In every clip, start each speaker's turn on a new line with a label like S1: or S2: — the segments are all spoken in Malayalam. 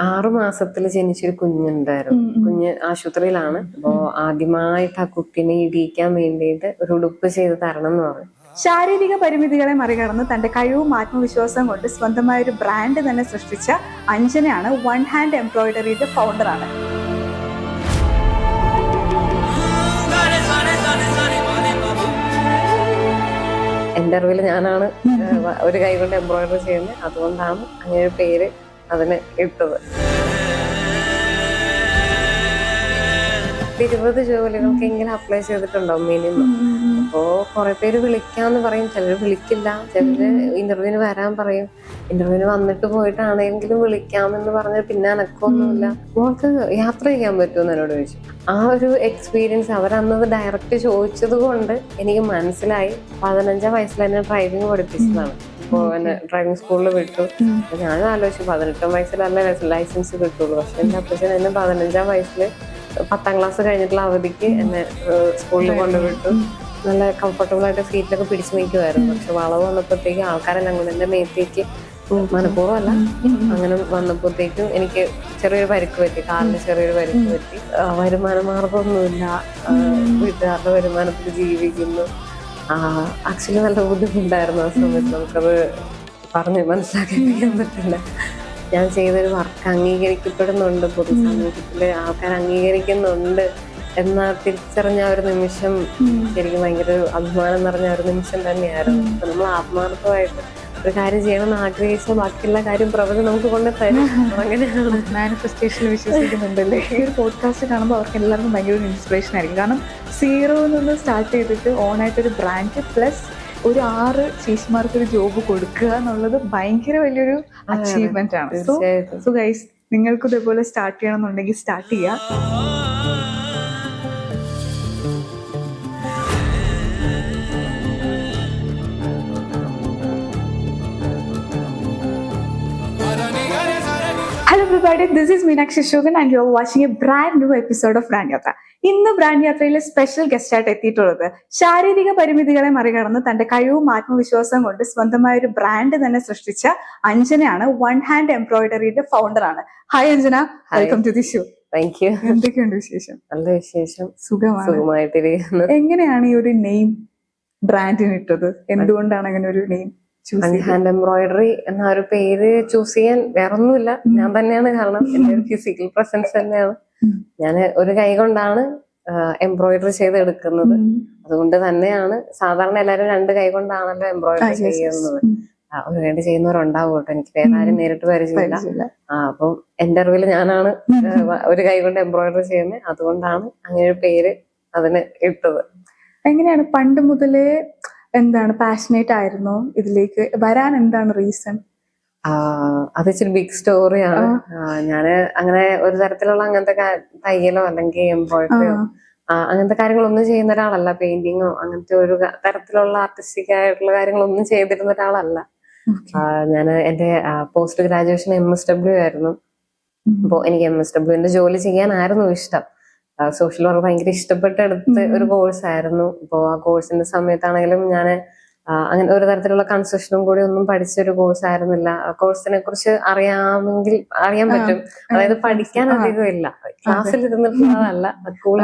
S1: 6 മാസത്തിൽ ജനിച്ചൊരു കുഞ്ഞുണ്ടായിരുന്നു. കുഞ്ഞ് ആശുപത്രിയിലാണ്. അപ്പോ ആദ്യമായിട്ട് ആ കുട്ടീനെ ഇടിയിക്കാൻ വേണ്ടിയിട്ട് ഒരു ഉടുപ്പ് ചെയ്ത് തരണം എന്ന് പറഞ്ഞു.
S2: ശാരീരിക പരിമിതികളെ മറികടന്ന് തന്റെ കഴിവും ആത്മവിശ്വാസം കൊണ്ട് സ്വന്തമായ ഒരു ബ്രാൻഡ് തന്നെ സൃഷ്ടിച്ച അഞ്ജനയാണ് വൺ ഹാൻഡ് എംബ്രോയിഡറിയുടെ ഫൗണ്ടറാണ്.
S1: എന്റെ അറിവിൽ ഞാനാണ് ഒരു കൈ കൊണ്ട് എംബ്രോയിഡറി ചെയ്യുന്നത്. അതുകൊണ്ടാണ് അങ്ങനെ ഒരു പേര് അതിന് ഇട്ടത്. 20 ജോലികൾക്കെങ്കിലും അപ്ലൈ ചെയ്തിട്ടുണ്ടാവും മിനിമം. അപ്പോ കുറെ പേര് വിളിക്കാന്ന് പറയും, ചിലര് വിളിക്കില്ല, ചിലര് ഇന്റർവ്യൂവിന് വരാൻ പറയും. ഇന്റർവ്യൂവിന് വന്നിട്ട് പോയിട്ടാണെങ്കിലും വിളിക്കാമെന്ന് പറഞ്ഞ പിന്നെ അനക്കൊന്നുമില്ല. മോൾക്ക് യാത്ര ചെയ്യാൻ പറ്റുമെന്ന് എന്നോട് ചോദിച്ചു. ആ ഒരു എക്സ്പീരിയൻസ് അവരന്നത് ഡയറക്റ്റ് ചോദിച്ചത് കൊണ്ട് എനിക്ക് മനസ്സിലായി. 15 വയസ്സിൽ എന്നെ ഡ്രൈവിംഗ് പഠിപ്പിച്ചതാണ്. അപ്പോ എന്നെ ഡ്രൈവിംഗ് സ്കൂളിൽ വിട്ടു. ഞാനും ആലോചിച്ചു 18 വയസ്സിലല്ല ലൈസൻസ് കിട്ടുള്ളൂ. പക്ഷെ എന്റെ അപ്പച്ചൻ എന്നെ 15 വയസ്സില് 10ാം ക്ലാസ് കഴിഞ്ഞിട്ടുള്ള അവധിക്ക് എന്നെ സ്കൂളിൽ കൊണ്ടുവിട്ടു. നല്ല കംഫർട്ടബിൾ ആയിട്ട് സീറ്റിലൊക്കെ പിടിച്ചു നിൽക്കുമായിരുന്നു. പക്ഷെ വളവ് വന്നപ്പോഴത്തേക്ക് ആൾക്കാരെല്ലാം കൂടെ എന്റെ മേത്തേക്ക് മനഃപൂർവ്വമല്ല അങ്ങനെ വന്നപ്പോഴത്തേക്കും എനിക്ക് ചെറിയൊരു പരിക്ക് പറ്റി, കാലിന് ചെറിയൊരു പരിക്ക് പറ്റി. വരുമാന മാർഗമൊന്നുമില്ല, വീട്ടുകാരുടെ വരുമാനത്തിൽ ജീവിക്കുന്നു. ആക്ച്വലി നല്ല ബുദ്ധിമുട്ടായിരുന്നു ആ സമയത്ത്. നമുക്കത് പറഞ്ഞ് മനസ്സിലാക്കിപ്പിക്കാൻ പറ്റില്ല. ഞാൻ ചെയ്തൊരു വർക്ക് അംഗീകരിക്കപ്പെടുന്നുണ്ട്, പൊതുസമൂഹത്തില് ആൾക്കാർ അംഗീകരിക്കുന്നുണ്ട് എന്ന തിരിച്ചറിഞ്ഞ ഒരു നിമിഷം ശരിക്കും ഭയങ്കര ഒരു അഭിമാനം നിറഞ്ഞ ഒരു നിമിഷം തന്നെയായിരുന്നു. അപ്പൊ നമ്മൾ ആത്മാർത്ഥമായിട്ട് ഒരു കാര്യം ചെയ്യണമെന്ന് ആഗ്രഹിച്ച ബാക്കിയുള്ള കാര്യം പ്രപഞ്ചം നമുക്ക് കൊണ്ട് തരും. അങ്ങനെയാണ്
S2: മാനിഫെസ്റ്റേഷനിൽ വിശ്വസിക്കുന്നുണ്ടല്ലേ. ഈ ഒരു പോഡ്കാസ്റ്റ് കാണുമ്പോൾ അവർക്ക് എല്ലാവർക്കും ഭയങ്കര ഒരു ഇൻസ്പിറേഷൻ ആയിരിക്കും. കാരണം സീറോയിൽ നിന്ന് സ്റ്റാർട്ട് ചെയ്തിട്ട് ഓണായിട്ടൊരു ബ്രാൻഡ് പ്ലസ് ഒരു 6 ചേച്ചിമാർക്ക് ഒരു ജോബ് കൊടുക്കുക എന്നുള്ളത് ഭയങ്കര വലിയൊരു അച്ചീവ്മെന്റ് ആണ്. സോ ഗൈസ്, നിങ്ങൾക്കും ഇതേപോലെ സ്റ്റാർട്ട് ചെയ്യണമെന്നുണ്ടെങ്കിൽ സ്റ്റാർട്ട് ചെയ്യാം. Hello everybody, this is Meenakshi Shogan and you are watching a brand new episode of Brand Yatra. ഇന്ന് ബ്രാൻഡ് യാത്രയിലെ സ്പെഷ്യൽ ഗസ്റ്റ് ആയിട്ട് എത്തിയിട്ടുള്ളത് ശാരീരിക പരിമിതികളെ മറികടന്ന് തന്റെ കഴിവും ആത്മവിശ്വാസം കൊണ്ട് സ്വന്തമായ ഒരു ബ്രാൻഡ് തന്നെ സൃഷ്ടിച്ച അഞ്ജനയാണ് വൺ ഹാൻഡ് എംബ്രോയിഡറിയുടെ ഫൗണ്ടറാണ്. Hi Anjana, welcome to the show.
S1: Thank you.
S2: എന്തൊക്കെയുണ്ട് വിശേഷം?
S1: നല്ല വിശേഷം,
S2: സുഖമായിട്ടിരിക്കുന്നു. എങ്ങനെയാണ് ഈ ഒരു നെയിം ബ്രാൻഡിന് ഇട്ടത്? എന്തുകൊണ്ടാണ് അങ്ങനെ ഒരു നെയിം?
S1: ഹാൻഡ് എംബ്രോയിഡറി എന്ന ഒരു പേര് ചൂസ് ചെയ്യാൻ വേറൊന്നുമില്ല, ഞാൻ തന്നെയാണ്. കാരണം എന്റെ ഒരു ഫിസിക്കൽ പ്രസൻസ് തന്നെയാണ്. ഞാൻ ഒരു കൈ കൊണ്ടാണ് എംബ്രോയിഡറി ചെയ്ത് എടുക്കുന്നത്. അതുകൊണ്ട് തന്നെയാണ് സാധാരണ എല്ലാവരും 2 കൈ കൊണ്ടാണല്ലോ എംബ്രോയിഡറി ചെയ്യുന്നത്. ഒരു കൈ ചെയ്യുന്നവരുണ്ടാവും കേട്ടോ, എനിക്ക് വേറെ ആരും നേരിട്ട് പരിചയമില്ല. അപ്പം എന്റെ അറിവിൽ ഞാനാണ് ഒരു കൈ കൊണ്ട് എംബ്രോയിഡറി ചെയ്യുന്നത്. അതുകൊണ്ടാണ് അങ്ങനെ ഒരു പേര് അതിന് ഇട്ടത്.
S2: എങ്ങനെയാണ് പണ്ട് മുതലേ എന്താണ് പാഷനേറ്റ് ആയിരുന്നോ ഇതിലേക്ക് വരാൻ? എന്താണ് റീസൺ?
S1: അത് ഇച്ചിരി ബിഗ് സ്റ്റോറിയാണ്. ഞാന് അങ്ങനെ ഒരു തരത്തിലുള്ള അങ്ങനത്തെ തയ്യലോ അല്ലെങ്കിൽ എംബ്രോയിഡറിയോ അങ്ങനത്തെ കാര്യങ്ങളൊന്നും ചെയ്യുന്ന ഒരാളല്ല. പെയിന്റിങ്ങോ അങ്ങനത്തെ ഒരു തരത്തിലുള്ള ആർട്ടിസ്റ്റിക് ആയിട്ടുള്ള കാര്യങ്ങളൊന്നും ചെയ്തിരുന്ന ഒരാളല്ല. ഞാൻ എന്റെ പോസ്റ്റ് ഗ്രാജുവേഷൻ MSW ആയിരുന്നു. അപ്പോ എനിക്ക് MSWന്റെ ജോലി ചെയ്യാനായിരുന്നു ഇഷ്ടം. സോഷ്യൽ വർക്ക് ഭയങ്കര ഇഷ്ടപ്പെട്ടെടുത്ത് ഒരു കോഴ്സ് ആയിരുന്നു. അപ്പോ ആ കോഴ്സിന്റെ സമയത്താണെങ്കിലും ഞാൻ അങ്ങനെ ഒരു തരത്തിലുള്ള കൺസ്ട്രക്ഷനും കൂടി ഒന്നും പഠിച്ചൊരു കോഴ്സ് ആയിരുന്നില്ല. ആ കോഴ്സിനെ കുറിച്ച് അറിയാൻ പറ്റും. അതായത് പഠിക്കാൻ അധികം ഇല്ല, ക്ലാസ്സിൽ ഇരുന്നിട്ടുള്ളതല്ല. സ്കൂൾ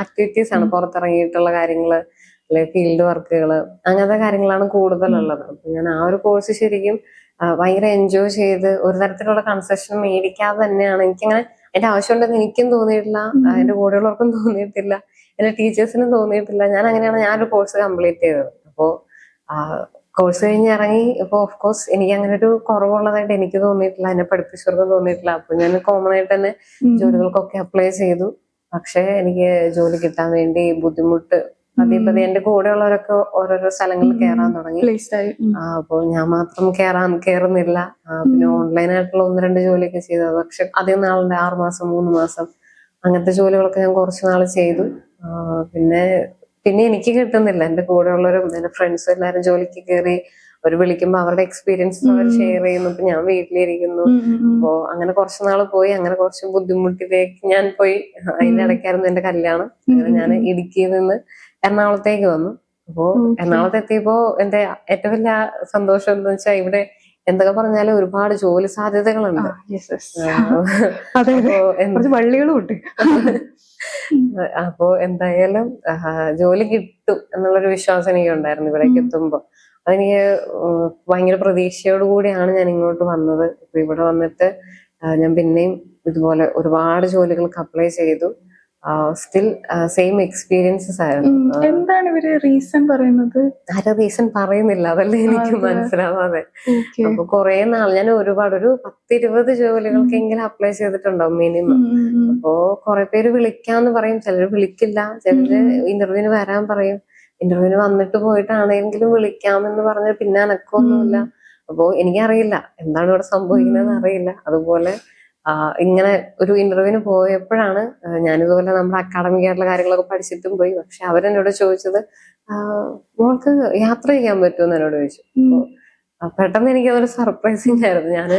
S1: ആക്ടിവിറ്റീസ് ആണ്, പുറത്തിറങ്ങിയിട്ടുള്ള കാര്യങ്ങള് അല്ലെങ്കിൽ ഫീൽഡ് വർക്കുകള് അങ്ങനത്തെ കാര്യങ്ങളാണ് കൂടുതലുള്ളത്. അപ്പൊ ഞാൻ ആ ഒരു കോഴ്സ് ശരിക്കും ഭയങ്കര എൻജോയ് ചെയ്ത് ഒരു തരത്തിലുള്ള കൺസെഷൻ മേടിക്കാതെ തന്നെയാണ് എനിക്കങ്ങനെ എന്റെ ആവശ്യമുണ്ടെന്ന് എനിക്കും തോന്നിയിട്ടില്ല, എന്റെ കൂടെയുള്ളവർക്കും തോന്നിയിട്ടില്ല, എന്റെ ടീച്ചേഴ്സിനും തോന്നിയിട്ടില്ല. ഞാനൊരു കോഴ്സ് കംപ്ലീറ്റ് ചെയ്തത്. അപ്പോ കോഴ്സ് കഴിഞ്ഞ് ഇറങ്ങി. ഇപ്പൊ ഓഫ് കോഴ്സ് എനിക്ക് അങ്ങനെ ഒരു കുറവുള്ളതായിട്ട് എനിക്ക് തോന്നിയിട്ടില്ല, എന്നെ പഠിപ്പിച്ചവർക്കും തോന്നിയിട്ടില്ല. അപ്പൊ ഞാൻ കോമൺ ആയിട്ട് തന്നെ ജോലികൾക്കൊക്കെ അപ്ലൈ ചെയ്തു. പക്ഷെ എനിക്ക് ജോലി കിട്ടാൻ വേണ്ടി ബുദ്ധിമുട്ട് പതിയെ എന്റെ കൂടെയുള്ളവരൊക്കെ ഓരോരോ സ്ഥലങ്ങളിൽ കയറാൻ തുടങ്ങി. അപ്പൊ ഞാൻ മാത്രം കയറുന്നില്ല. പിന്നെ ഓൺലൈനായിട്ടുള്ള 1-2 ജോലിയൊക്കെ ചെയ്തു. പക്ഷെ അധികം നാളുണ്ട്, 6 മാസം 3 മാസം അങ്ങനത്തെ ജോലികളൊക്കെ ഞാൻ കുറച്ച് നാൾ ചെയ്തു. പിന്നെ എനിക്ക് കിട്ടുന്നില്ല. എന്റെ കൂടെയുള്ളവരും എന്റെ ഫ്രണ്ട്സും എല്ലാവരും ജോലിക്ക് കയറി. അവർ വിളിക്കുമ്പോ അവരുടെ എക്സ്പീരിയൻസ് അവർ ഷെയർ ചെയ്യുന്നു. ഇപ്പൊ ഞാൻ വീട്ടിലിരിക്കുന്നു. അപ്പോ അങ്ങനെ കുറച്ച് നാള് പോയി. അങ്ങനെ കുറച്ച് ബുദ്ധിമുട്ടിലേക്ക് ഞാൻ പോയി. അതിന്റെ ഇടയ്ക്കായിരുന്നു എന്റെ കല്യാണം. അങ്ങനെ ഞാൻ ഇടുക്കിയിൽ നിന്ന് എറണാകുളത്തേക്ക് വന്നു. അപ്പോ എറണാകുളത്ത് എത്തിയപ്പോ എന്റെ ഏറ്റവും വലിയ സന്തോഷം എന്താ വെച്ചാൽ ഇവിടെ എന്തൊക്കെ പറഞ്ഞാലും ഒരുപാട് ജോലി സാധ്യതകളുണ്ട്.
S2: അതെ,
S1: അപ്പോ
S2: കുറച്ച് വള്ളികളും ഉണ്ട്.
S1: അപ്പോ എന്തായാലും ജോലി കിട്ടും എന്നുള്ളൊരു വിശ്വാസം എനിക്ക് ഉണ്ടായിരുന്നു ഇവിടേക്ക് എത്തുമ്പോ. അതെനിക്ക് ഭയങ്കര പ്രതീക്ഷയോട് കൂടിയാണ് ഞാൻ ഇങ്ങോട്ട് വന്നത്. ഇപ്പൊ ഇവിടെ വന്നിട്ട് ഞാൻ പിന്നെയും ഇതുപോലെ ഒരുപാട് ജോലികൾക്ക് അപ്ലൈ ചെയ്തു. സ്റ്റിൽ സെയിം എക്സ്പീരിയൻസസ് ആയിരുന്നു.
S2: എന്താണ് ഇവര് റീസൺ പറയുന്നത്?
S1: ആരും റീസൺ പറയുന്നില്ല, അതല്ലേ എനിക്ക് മനസ്സിലാവാതെ. അപ്പൊ കുറെ നാൾ ഞാൻ ഒരു 10-20 ജോലികൾക്കെങ്കിലും അപ്ലൈ ചെയ്തിട്ടുണ്ടാവും മിനിമം. അപ്പോ കുറെ പേര് വിളിക്കാന്ന് പറയും, ചിലര് വിളിക്കില്ല, ചിലര് ഇന്റർവ്യൂവിന് വരാൻ പറയും. ഇന്റർവ്യൂവിന് വന്നിട്ട് പോയിട്ടാണെങ്കിലും വിളിക്കാമെന്ന് പറഞ്ഞ് പിന്നെ അനക്കൊന്നുമില്ല. അപ്പോ എനിക്കറിയില്ല എന്താണ് ഇവിടെ സംഭവിക്കുന്നതെന്ന് അറിയില്ല. അതുപോലെ ഇങ്ങനെ ഒരു ഇന്റർവ്യൂവിന് പോയപ്പോഴാണ് ഞാനിതുപോലെ നമ്മുടെ അക്കാഡമിക് ആയിട്ടുള്ള കാര്യങ്ങളൊക്കെ പഠിച്ചിട്ടും പോയി. പക്ഷെ അവരെന്നോട് ചോദിച്ചത് മോൾക്ക് യാത്ര ചെയ്യാൻ പറ്റുമെന്ന് എന്നോട് ചോദിച്ചു. പെട്ടെന്ന് എനിക്ക് അതൊരു സർപ്രൈസിങ് ആയിരുന്നു. ഞാന്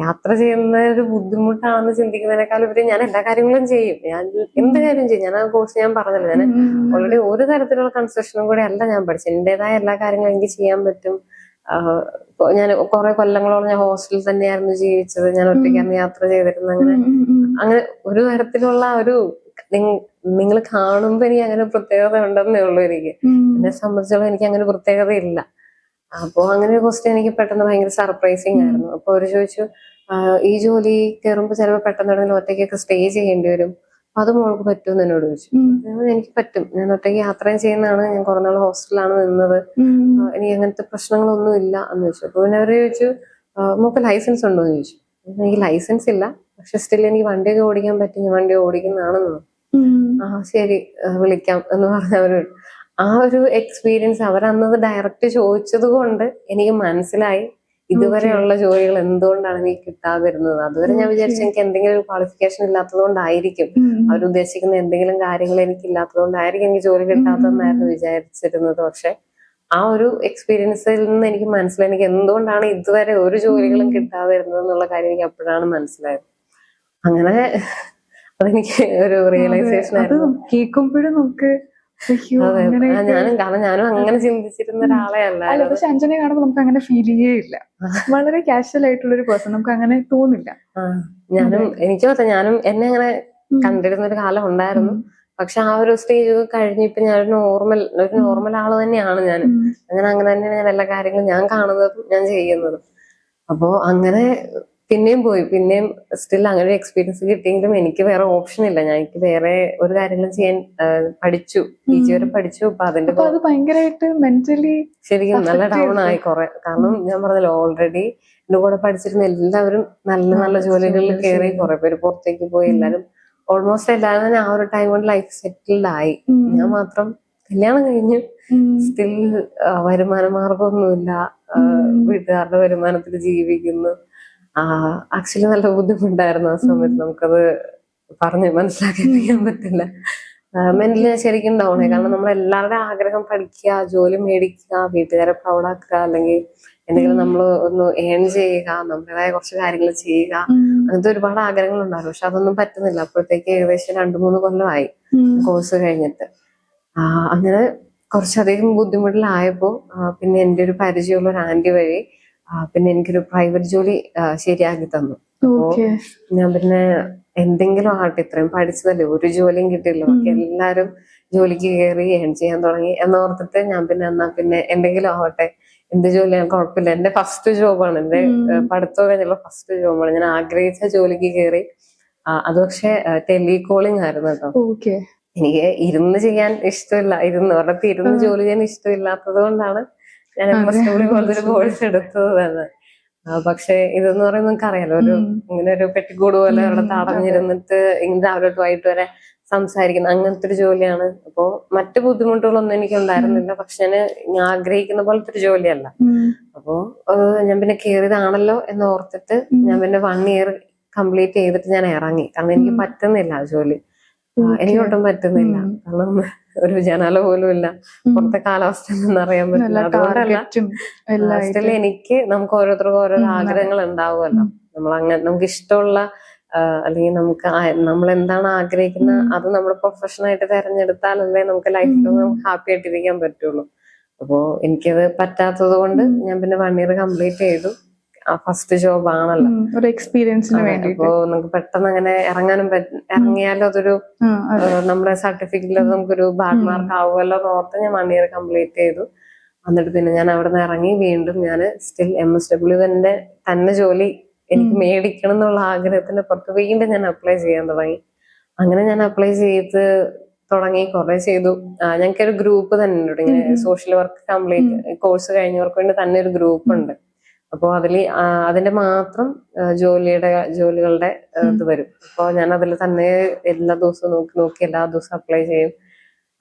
S1: യാത്ര ചെയ്യുന്ന ഒരു ബുദ്ധിമുട്ടാണെന്ന് ചിന്തിക്കുന്നതിനേക്കാൾ ഉപരി ഞാൻ എല്ലാ കാര്യങ്ങളും ചെയ്യും, ഞാൻ എന്ത് കാര്യം ചെയ്യും. ഞാൻ ആ കോഴ്സ് ഞാൻ പറഞ്ഞല്ലോ, ഞാൻ ഓൾറെഡി ഒരു തരത്തിലുള്ള കൺസ്ട്രക്ഷനും കൂടെ അല്ല ഞാൻ പഠിച്ചത്. എന്റേതായ എല്ലാ കാര്യങ്ങളും എനിക്ക് ചെയ്യാൻ പറ്റും. ഞാൻ കുറെ കൊല്ലങ്ങളോളം ഞാൻ ഹോസ്റ്റലിൽ തന്നെയായിരുന്നു ജീവിച്ചത്, ഞാൻ ഒറ്റയ്ക്കായിരുന്നു യാത്ര ചെയ്തിരുന്നത്. അങ്ങനെ ഒരു തരത്തിലുള്ള ഒരു നിങ്ങൾ കാണുമ്പോ എനിക്ക് അങ്ങനെ പ്രത്യേകത ഉണ്ടെന്നേ ഉള്ളൂ. എന്നെ സംബന്ധിച്ചോളം എനിക്ക് അങ്ങനെ പ്രത്യേകത ഇല്ല. അപ്പോ അങ്ങനെ ഒരു ക്വസ്റ്റ്യൻ എനിക്ക് പെട്ടെന്ന് ഭയങ്കര സർപ്രൈസിങ് ആയിരുന്നു. അപ്പൊ അവര് ചോദിച്ചു, ഈ ജോലി കയറുമ്പോ ചിലപ്പോൾ പെട്ടെന്ന് ഒറ്റയ്ക്കൊക്കെ സ്റ്റേ ചെയ്യേണ്ടി വരും, അത് മോൾക്ക് പറ്റുമെന്ന് എന്നോട് ചോദിച്ചു. എനിക്ക് പറ്റും, ഞാൻ ഒറ്റയ്ക്ക് യാത്രയും ചെയ്യുന്നതാണ്, ഞാൻ കുറെ നാൾ ഹോസ്റ്റലിലാണ് നിന്നത്, എനിക്ക് അങ്ങനത്തെ പ്രശ്നങ്ങളൊന്നും ഇല്ല എന്ന് ചോദിച്ചു. അപ്പൊ പിന്നെ അവര് ചോദിച്ചു, മോൾക്ക് ലൈസൻസ് ഉണ്ടോ എന്ന് ചോദിച്ചു. എനിക്ക് ലൈസൻസ് ഇല്ല, പക്ഷെ സ്റ്റിൽ എനിക്ക് വണ്ടിയൊക്കെ ഓടിക്കാൻ പറ്റും, ഞാൻ വണ്ടി ഓടിക്കുന്നതാണെന്ന്. ശരി വിളിക്കാം എന്ന് പറഞ്ഞവര്. ആ ഒരു എക്സ്പീരിയൻസ് അവരന്നത് ഡയറക്റ്റ് ചോദിച്ചത് കൊണ്ട് എനിക്ക് മനസ്സിലായി ഇതുവരെയുള്ള ജോലികൾ എന്തുകൊണ്ടാണ് എനിക്ക് കിട്ടാതിരുന്നത്. അതുവരെ ഞാൻ വിചാരിച്ചു എനിക്ക് എന്തെങ്കിലും ഒരു ക്വാളിഫിക്കേഷൻ ഇല്ലാത്തത് കൊണ്ടായിരിക്കും, അവരുദ്ദേശിക്കുന്ന എന്തെങ്കിലും കാര്യങ്ങൾ എനിക്ക് ഇല്ലാത്തത് കൊണ്ടായിരിക്കും എനിക്ക് ജോലി കിട്ടാത്തതെന്നായിരുന്നു വിചാരിച്ചിരുന്നത്. പക്ഷെ ആ ഒരു എക്സ്പീരിയൻസിൽ നിന്ന് എനിക്ക് മനസ്സിലായി എനിക്ക് എന്തുകൊണ്ടാണ് ഇതുവരെ ഒരു ജോലികളും കിട്ടാതിരുന്നത് എന്നുള്ള കാര്യം എനിക്ക് അപ്പോഴാണ് മനസ്സിലായത്. അങ്ങനെ അതെനിക്ക് ഒരു റിയലൈസേഷൻ ആയിരുന്നു.
S2: കേൾക്കുമ്പോഴും നമുക്ക്
S1: ഞാനും അങ്ങനെ ചിന്തിച്ചിരുന്ന ഒരാളെ അല്ല.
S2: പക്ഷെ അഞ്ജനെ കാണുമ്പോൾ നമുക്ക് അങ്ങനെ ഫീൽ ചെയ്യേയില്ല, വളരെ കാഷ്വൽ ആയിട്ടുള്ള ഒരു പേഴ്സൺ, നമുക്ക് അങ്ങനെ തോന്നില്ല.
S1: ഞാനും എന്നെ അങ്ങനെ കണ്ടിരുന്ന ഒരു കാലം ഉണ്ടായിരുന്നു. പക്ഷെ ആ ഒരു സ്റ്റേജ് കഴിഞ്ഞ് ഇപ്പൊ ഞാൻ ഒരു നോർമൽ ആള് തന്നെയാണ്. ഞാൻ അങ്ങനെ തന്നെയാണ് ഞാൻ എല്ലാ കാര്യങ്ങളും ഞാൻ കാണുന്നതും ഞാൻ ചെയ്യുന്നതും. അപ്പോ അങ്ങനെ പിന്നെയും സ്റ്റിൽ അങ്ങനെ ഒരു എക്സ്പീരിയൻസ് കിട്ടിയെങ്കിലും എനിക്ക് വേറെ ഓപ്ഷൻ ഇല്ല. എനിക്ക് വേറെ ഒരു കാര്യങ്ങളും ചെയ്യാൻ പഠിച്ചു, PG വരെ പഠിച്ചു. അപ്പൊ അതിന്റെ
S2: ഭയങ്കരമായിട്ട് മെന്റലി
S1: ശരിക്കും നല്ല ഡൗൺ ആയി കുറെ. കാരണം ഞാൻ പറഞ്ഞല്ലോ, ഓൾറെഡി എന്റെ കൂടെ പഠിച്ചിരുന്ന എല്ലാവരും നല്ല നല്ല ജോലികളിൽ കയറി, കുറെ പേര് പുറത്തേക്ക് പോയി, എല്ലാരും ഓൾമോസ്റ്റ് എല്ലാവരും ആ ഒരു ടൈം കൊണ്ട് ലൈഫ് സെറ്റിൽഡ് ആയി. ഞാൻ മാത്രം കല്യാണം കഴിഞ്ഞു, സ്റ്റിൽ വരുമാന മാർഗമൊന്നുമില്ല, വീട്ടുകാരുടെ വരുമാനത്തിൽ ജീവിക്കുന്നു. ആക്ച്വലി നല്ല ബുദ്ധിമുട്ടായിരുന്നു ആ സമയത്ത്. നമുക്കത് പറഞ്ഞ് മനസ്സിലാക്കിപ്പിക്കാൻ പറ്റില്ല. മെന്റലി ശരിക്കും ഡൗൺ ആയി. കാരണം നമ്മളെല്ലാവരുടെ ആഗ്രഹം പഠിക്കുക, ജോലി മേടിക്കുക, വീട്ടുകാരെ പ്രൗഡാക്കുക, അല്ലെങ്കിൽ എന്തെങ്കിലും നമ്മൾ ഒന്ന് ഏൺ ചെയ്യുക, നമ്മുടേതായ കുറച്ച് കാര്യങ്ങൾ ചെയ്യുക, അങ്ങനത്തെ ഒരുപാട് ആഗ്രഹങ്ങൾ ഉണ്ടായിരുന്നു. പക്ഷെ അതൊന്നും പറ്റുന്നില്ല. അപ്പോഴത്തേക്ക് ഏകദേശം 2-3 കൊല്ലമായി കോഴ്സ് കഴിഞ്ഞിട്ട്. അങ്ങനെ കുറച്ചധികം ബുദ്ധിമുട്ടിലായപ്പോ പിന്നെ എന്റെ ഒരു പരിചയമുള്ള ഒരു ആന്റി വഴി പിന്നെ എനിക്കൊരു പ്രൈവറ്റ് ജോലി ശരിയാക്കി തന്നു. അപ്പോ ഞാൻ പിന്നെ എന്തെങ്കിലും ആവട്ടെ, ഇത്രയും പഠിച്ചതല്ലേ, ഒരു ജോലിയും കിട്ടിയില്ല, ബാക്കി എല്ലാരും ജോലിക്ക് കയറി ഏൺ ചെയ്യാൻ തുടങ്ങി എന്നോർത്തിട്ട് ഞാൻ പിന്നെ എന്നാ പിന്നെ എന്തെങ്കിലും ആവട്ടെ, എന്ത് ജോലിയാണ് കുഴപ്പമില്ല. എന്റെ ഫസ്റ്റ് ജോബാണ്, എന്റെ പഠിത്തം കഴിഞ്ഞുള്ള ഫസ്റ്റ് ജോബാണ്. ഞാൻ ആഗ്രഹിച്ച ജോലിക്ക് കയറി. അത് പക്ഷെ ടെലികോളിംഗ് ആയിരുന്നു കേട്ടോ. എനിക്ക് ഇരുന്ന് ചെയ്യാൻ ഇഷ്ടമില്ല, ഒരിടത്ത് ഇരുന്ന് ജോലി ചെയ്യാൻ ഇഷ്ടമില്ലാത്തത് കൊണ്ടാണ് ഞാൻ MSW പോലത്തെ ഒരു കോഴ്സ് എടുത്തത് തന്നെ. പക്ഷെ ഇതെന്ന് പറയുമ്പോൾ നിങ്ങൾക്ക് അറിയാലോ, ഇങ്ങനെ ഒരു പെട്ടിക്കൂട് പോലെ ഒരിടത്ത് അടഞ്ഞിരുന്നിട്ട് ഇങ്ങനെ രാവിലെ തൊട്ട് വൈകിട്ട് വരെ സംസാരിക്കുന്ന അങ്ങനത്തെ ഒരു ജോലിയാണ്. അപ്പോ മറ്റു ബുദ്ധിമുട്ടുകളൊന്നും എനിക്ക് ഉണ്ടായിരുന്നില്ല. പക്ഷെ ഞാൻ ആഗ്രഹിക്കുന്ന പോലത്തെ ഒരു ജോലിയല്ല. അപ്പോ ഞാൻ പിന്നെ കയറിയതാണല്ലോ എന്ന് ഓർത്തിട്ട് ഞാൻ പിന്നെ 1 ഇയർ കംപ്ലീറ്റ് ചെയ്തിട്ട് ഞാൻ ഇറങ്ങി. കാരണം എനിക്ക് പറ്റുന്നില്ല ആ ജോലി, എനിക്കൊട്ടും പറ്റുന്നില്ല. കാരണം ഒരു ജനാല പോലും ഇല്ല, പുറത്തെ കാലാവസ്ഥ ഒന്നും അറിയാൻ പറ്റില്ല. അതുകൊണ്ടല്ല, എനിക്ക് നമുക്ക് ഓരോരുത്തർക്കും ഓരോ ആഗ്രഹങ്ങൾ ഉണ്ടാവുമല്ലോ. നമുക്ക് ഇഷ്ടമുള്ള അല്ലെങ്കിൽ നമ്മൾ എന്താണ് ആഗ്രഹിക്കുന്നത് അത് നമ്മൾ പ്രൊഫഷനായിട്ട് തെരഞ്ഞെടുത്താലല്ലേ നമുക്ക് ലൈഫിൽ നമുക്ക് ഹാപ്പി ആയിട്ടിരിക്കാൻ പറ്റുള്ളൂ. അപ്പോ എനിക്കത് പറ്റാത്തത് കൊണ്ട് ഞാൻ പിന്നെ 1 ഇയർ കംപ്ലീറ്റ് ചെയ്തു. ഫസ്റ്റ് ജോബ് ആണല്ലോ.
S2: ഒരു എക്സ്പീരിയൻസിന് വേണ്ടി.
S1: അപ്പോ നമുക്ക് പെട്ടെന്ന് അങ്ങനെ ഇറങ്ങിയാലും അതൊരു നമ്മുടെ സർട്ടിഫിക്കറ്റിൽ നമുക്കൊരു ബാഡ് മാർക്ക് ആവുമല്ലോ എന്ന് ഓർത്ത് ഞാൻ 1 ഇയർ കംപ്ലീറ്റ് ചെയ്തു. എന്നിട്ട് പിന്നെ ഞാൻ അവിടെ നിന്ന് ഇറങ്ങി വീണ്ടും ഞാൻ സ്റ്റിൽ MSW തന്നെ ജോലി എനിക്ക് മേടിക്കണം എന്നുള്ള ആഗ്രഹത്തിന്റെ പുറത്ത് വീണ്ടും ഞാൻ അപ്ലൈ ചെയ്യാൻ തുടങ്ങി. അങ്ങനെ ഞാൻ അപ്ലൈ ചെയ്ത് തുടങ്ങി, കുറെ ചെയ്തു. ഞങ്ങൾക്കൊരു ഗ്രൂപ്പ് തന്നെ ഉണ്ട്, ഇങ്ങനെ സോഷ്യൽ വർക്ക് കംപ്ലീറ്റ് കോഴ്സ് കഴിഞ്ഞവർക്ക് വേണ്ടി തന്നെ ഒരു ഗ്രൂപ്പ് ഉണ്ട്. അപ്പോൾ അതിന്റെ മാത്രം ജോലികളുടെ ഇത് വരും. അപ്പോൾ ഞാൻ അതിൽ തന്നെ എല്ലാ ദിവസവും നോക്കി എല്ലാ ദിവസവും അപ്ലൈ ചെയ്യും.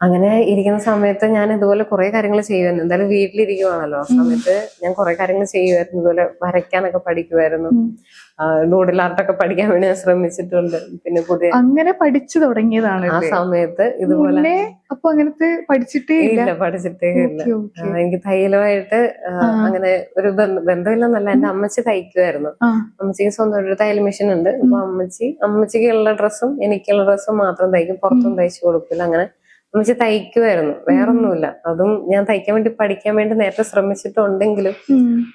S1: അങ്ങനെ ഇരിക്കുന്ന സമയത്ത് ഞാൻ ഇതുപോലെ കുറെ കാര്യങ്ങൾ ചെയ്യുമായിരുന്നു. എന്തായാലും വീട്ടിലിരിക്കുവാണല്ലോ, ആ സമയത്ത് ഞാൻ കുറെ കാര്യങ്ങൾ ചെയ്യുമായിരുന്നു. ഇതുപോലെ വരയ്ക്കാനൊക്കെ പഠിക്കുമായിരുന്നു, ഡൂഡിൽ ആർട്ടൊക്കെ പഠിക്കാൻ വേണ്ടി ഞാൻ ശ്രമിച്ചിട്ടുണ്ട്. പിന്നെ
S2: അങ്ങനെ പഠിച്ചു തുടങ്ങിയതാണ്
S1: ആ സമയത്ത് ഇതുപോലെ.
S2: അപ്പൊ അങ്ങനത്തെ പഠിച്ചിട്ടേ
S1: ഇല്ല. എനിക്ക് തയ്യലുമായിട്ട് അങ്ങനെ ഒരു ബന്ധമില്ലെന്നല്ല. എന്റെ അമ്മച്ചി തയ്ക്കുമായിരുന്നു. അമ്മച്ചിക്ക് സ്വന്തം ഒരു തയ്യൽ മെഷീൻ ഉണ്ട്. അപ്പൊ അമ്മച്ചിക്കുള്ള ഡ്രസ്സും എനിക്കുള്ള ഡ്രസ്സും മാത്രം തയ്ക്കും, പുറത്തും തയ്ച്ചു കൊടുക്കില്ല. അങ്ങനെ അമ്മച്ചി തയ്ക്കുമായിരുന്നു, വേറൊന്നുമില്ല. അതും ഞാൻ തയ്ക്കാൻ വേണ്ടി പഠിക്കാൻ വേണ്ടി നേരത്തെ ശ്രമിച്ചിട്ടുണ്ടെങ്കിലും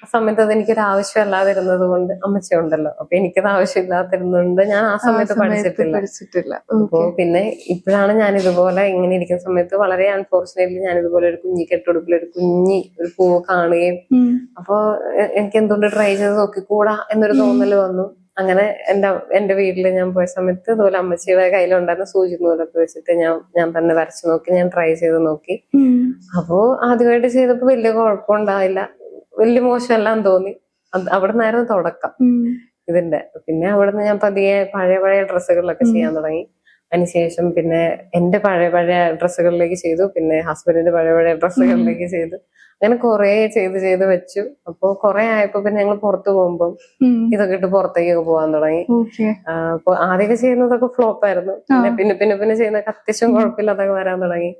S1: ആ സമയത്ത് അത് എനിക്കൊരു ആവശ്യമല്ലാതിരുന്നത് കൊണ്ട് അമ്മച്ചി ഉണ്ടല്ലോ, അപ്പൊ എനിക്കത് ആവശ്യമില്ലാതിരുന്നുകൊണ്ട് ഞാൻ ആ സമയത്ത് പഠിച്ചിട്ടില്ല. അപ്പോ പിന്നെ ഇപ്പോഴാണ് ഞാൻ ഇതുപോലെ ഇങ്ങനെ ഇരിക്കുന്ന സമയത്ത് വളരെ അൺഫോർച്ചുനേറ്റ്ലി ഞാൻ ഇതുപോലെ ഒരു കുഞ്ഞിക്കെട്ടുടുപ്പിൽ ഒരു പൂവ് കാണുകയും അപ്പോ എനിക്ക് എന്തുകൊണ്ട് ട്രൈ ചെയ്ത് നോക്കിക്കൂടാ എന്നൊരു തോന്നല് വന്നു. അങ്ങനെ എന്റെ വീട്ടില് ഞാൻ പോയ സമയത്ത് ഇതുപോലെ അമ്മച്ചിയുടെ കയ്യിലുണ്ടായിരുന്ന സൂചി നൂലൊക്കെ വെച്ചിട്ട് ഞാൻ തന്നെ വരച്ചു നോക്കി, ഞാൻ ട്രൈ ചെയ്ത് നോക്കി. അപ്പോ ആദ്യമായിട്ട് ചെയ്തപ്പോ വലിയ കുഴപ്പമുണ്ടായില്ല, വലിയ മോശമെല്ലാം തോന്നി. അവിടെ നിന്നായിരുന്നു തുടക്കം ഇതിന്റെ. പിന്നെ അവിടുന്ന് ഞാൻ പതിയെ പഴയ ഡ്രസ്സുകളിലൊക്കെ ചെയ്യാൻ തുടങ്ങി. അതിനുശേഷം പിന്നെ എന്റെ പഴയ ഡ്രസ്സുകളിലേക്ക് ചെയ്തു, പിന്നെ ഹസ്ബൻഡിന്റെ പഴയ ഡ്രസ്സുകളിലേക്ക് ചെയ്തു. അങ്ങനെ കുറെ ചെയ്ത് വെച്ചു. അപ്പൊ കുറെ ആയപ്പോ പിന്നെ ഞങ്ങൾ പുറത്തു പോകുമ്പോ ഇതൊക്കെ ഇട്ട് പുറത്തേക്കൊക്കെ പോകാൻ തുടങ്ങി. അപ്പൊ ആദ്യമൊക്കെ ചെയ്യുന്നതൊക്കെ ഫ്ലോപ്പ് ആയിരുന്നു. പിന്നെ ചെയ്യുന്നതൊക്കെ അത്യാവശ്യം കുഴപ്പമില്ലാതൊക്കെ വരാൻ തുടങ്ങി.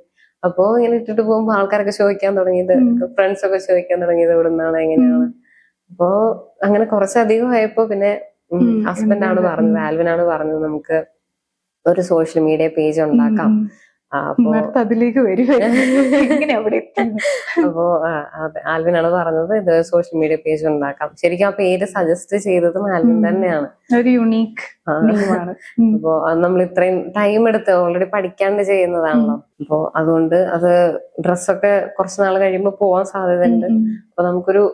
S1: അപ്പൊ ഇങ്ങനെ ഇട്ടിട്ട് പോകുമ്പോ ആൾക്കാരൊക്കെ ചോദിക്കാൻ തുടങ്ങിയത്, ഫ്രണ്ട്സ് ഒക്കെ ചോദിക്കാൻ തുടങ്ങിയത് എവിടെ നിന്നാണ്, എങ്ങനെയാണ്. അപ്പോ അങ്ങനെ കുറച്ചധികം ആയപ്പോ പിന്നെ ഹസ്ബൻഡാണ് പറഞ്ഞത്, ആൽവിനാണ് പറഞ്ഞത്, നമുക്ക് ഒരു സോഷ്യൽ മീഡിയ പേജ് ഉണ്ടാക്കാം.
S2: അതിലേക്ക്
S1: അപ്പോ ആൽവിനാണ് പറഞ്ഞത് ഇത് സോഷ്യൽ മീഡിയ പേജ് ഉണ്ടാക്കാം. ശരിക്കും ആ പേര് സജസ്റ്റ് ചെയ്തതും ആൽവിൻ തന്നെയാണ്.
S2: ഒരു യുണീക്ക്.
S1: അപ്പോ നമ്മൾ ഇത്രയും ടൈം എടുത്ത് ഓൾറെഡി പഠിക്കാണ്ട് ചെയ്യുന്നതാണല്ലോ. അപ്പോ അതുകൊണ്ട് അത് ഡ്രസ്സൊക്കെ കുറച്ച് നാൾ കഴിയുമ്പോൾ പോവാൻ സാധ്യതയുണ്ട്. അപ്പൊ നമുക്കൊരു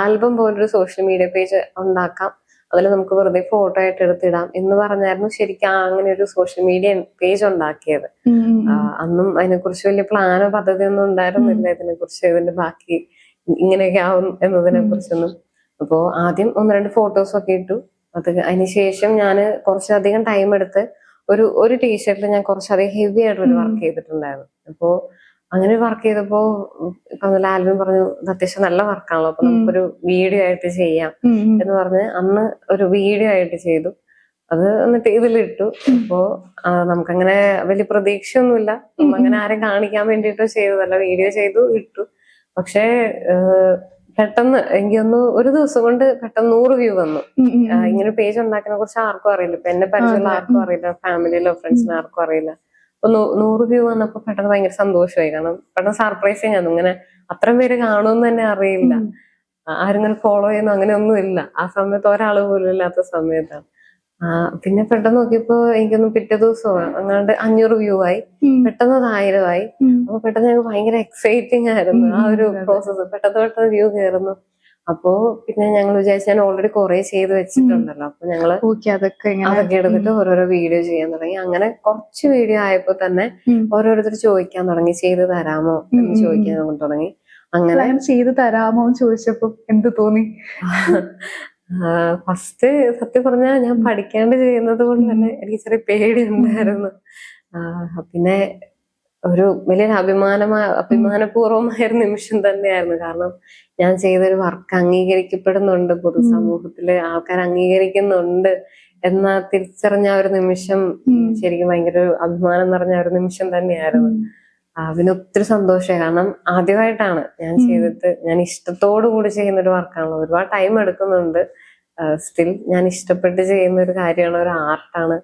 S1: ആൽബം പോലൊരു സോഷ്യൽ മീഡിയ പേജ് ഉണ്ടാക്കാം, അതിൽ നമുക്ക് വെറുതെ ഫോട്ടോ ആയിട്ട് എടുത്തിടാം എന്ന് പറഞ്ഞായിരുന്നു ശരിക്കും അങ്ങനെ ഒരു സോഷ്യൽ മീഡിയ പേജ് ഉണ്ടാക്കിയത്. അന്നും അതിനെക്കുറിച്ച് വലിയ പ്ലാനോ പദ്ധതിയോ ഒന്നും ഉണ്ടായിരുന്നില്ല ഇതിനെക്കുറിച്ച്, ഇതിന്റെ ബാക്കി ഇങ്ങനെയൊക്കെ ആവും എന്നതിനെ കുറിച്ചൊന്നും. അപ്പോ ആദ്യം 1-2 ഫോട്ടോസൊക്കെ ഇട്ടു. അതിനുശേഷം ഞാൻ കുറച്ചധികം ടൈം എടുത്ത് ഒരു ടീഷർട്ടിൽ ഞാൻ കുറച്ചധികം ഹെവി ആയിട്ടൊരു വർക്ക് ചെയ്തിട്ടുണ്ടായിരുന്നു. അപ്പോ അങ്ങനെ വർക്ക് ചെയ്തപ്പോ ഇപ്പൊ ആൽവിൻ പറഞ്ഞു ഇത് അത്യാവശ്യം നല്ല വർക്കാണല്ലോ, അപ്പൊ നമുക്കൊരു വീഡിയോ ആയിട്ട് ചെയ്യാം എന്ന് പറഞ്ഞ് അന്ന് ഒരു വീഡിയോ ആയിട്ട് ചെയ്തു. അത് എന്നിട്ട് ഇതിലിട്ടു. അപ്പോ നമുക്കങ്ങനെ വലിയ പ്രതീക്ഷയൊന്നുമില്ല, അങ്ങനെ ആരും കാണിക്കാൻ വേണ്ടിയിട്ട് ചെയ്തതല്ല, വീഡിയോ ചെയ്തു ഇട്ടു. പക്ഷേ പെട്ടെന്ന് എനിക്കൊന്ന് ഒരു ദിവസം കൊണ്ട് പെട്ടെന്ന് 100 വ്യൂ വന്നു. ഇങ്ങനെ പേജ് ഉണ്ടാക്കിനെ കുറിച്ച് ആർക്കും അറിയില്ല, ഇപ്പൊ എന്നെ പരിചയമുള്ള ആർക്കും അറിയില്ല, ഫാമിലിയിലോ ഫ്രണ്ട്സിനോ ആർക്കും അറിയില്ല. അപ്പൊ 100 വ്യൂ വന്നപ്പോ പെട്ടെന്ന് ഭയങ്കര സന്തോഷമായി. കാരണം പെട്ടെന്ന് സർപ്രൈസിങ് ആണ്, ഇങ്ങനെ അത്രയും പേര് കാണുമെന്ന് തന്നെ അറിയില്ല, ആരും ഇങ്ങനെ ഫോളോ ചെയ്യുന്നു അങ്ങനെ ഒന്നും ഇല്ല. ആ സമയത്ത് ഒരാൾ പോലും ഇല്ലാത്ത സമയത്താണ്. പിന്നെ പെട്ടെന്ന് നോക്കിയപ്പോ എനിക്കൊന്നും പിറ്റേ ദിവസം അങ്ങാണ്ട് 500 വ്യൂ ആയി, പെട്ടെന്ന് അത് 1000 ആയി. അപ്പൊ പെട്ടെന്ന് ഞങ്ങൾക്ക് ഭയങ്കര എക്സൈറ്റിംഗ് ആയിരുന്നു ആ ഒരു പ്രോസസ്സ്, പെട്ടെന്ന് വ്യൂ കയറുന്നു. അപ്പോ പിന്നെ ഞങ്ങൾ വിചാരിച്ചു ഞാൻ ഓൾറെഡി കുറെ ചെയ്ത് വെച്ചിട്ടുണ്ടല്ലോ, അപ്പൊ ഞങ്ങള് അതൊക്കെ എടുത്തിട്ട് ഓരോരോ വീഡിയോ ചെയ്യാൻ തുടങ്ങി. അങ്ങനെ കുറച്ച് വീഡിയോ ആയപ്പോ തന്നെ ഓരോരുത്തർ ചോദിക്കാൻ തുടങ്ങി ചെയ്ത് തരാമോ എന്ന് ചോദിക്കാൻ തുടങ്ങി. അങ്ങനെ
S2: ചെയ്ത് തരാമോ എന്ന് ചോദിച്ചപ്പോ എന്ത് തോന്നി?
S1: ഫസ്റ്റ് സത്യം പറഞ്ഞാൽ ഞാൻ പഠിക്കാണ്ട് ചെയ്യുന്നത് കൊണ്ട് തന്നെ എനിക്ക് ചെറിയ പേടി ഉണ്ടായിരുന്നു. പിന്നെ ഒരു വലിയൊരു അഭിമാനപൂർവമായ ഒരു നിമിഷം തന്നെയായിരുന്നു. കാരണം ഞാൻ ചെയ്തൊരു വർക്ക് അംഗീകരിക്കപ്പെടുന്നുണ്ട്, പൊതുസമൂഹത്തില് ആൾക്കാർ അംഗീകരിക്കുന്നുണ്ട് എന്ന തിരിച്ചറിഞ്ഞ ഒരു നിമിഷം ശരിക്കും ഭയങ്കര അഭിമാനം നിറഞ്ഞ ഒരു നിമിഷം തന്നെയായിരുന്നു. പിന്നെ ഒത്തിരി സന്തോഷമായി. കാരണം ആദ്യമായിട്ടാണ് ഞാൻ ചെയ്തിട്ട്, ഞാൻ ഇഷ്ടത്തോടു കൂടി ചെയ്യുന്ന ഒരു വർക്കാണല്ലോ, ഒരുപാട് ടൈം എടുക്കുന്നുണ്ട്, സ്റ്റിൽ ഞാൻ ഇഷ്ടപ്പെട്ട് ചെയ്യുന്ന ഒരു കാര്യമാണ്, ഒരു ആർട്ടാണ്.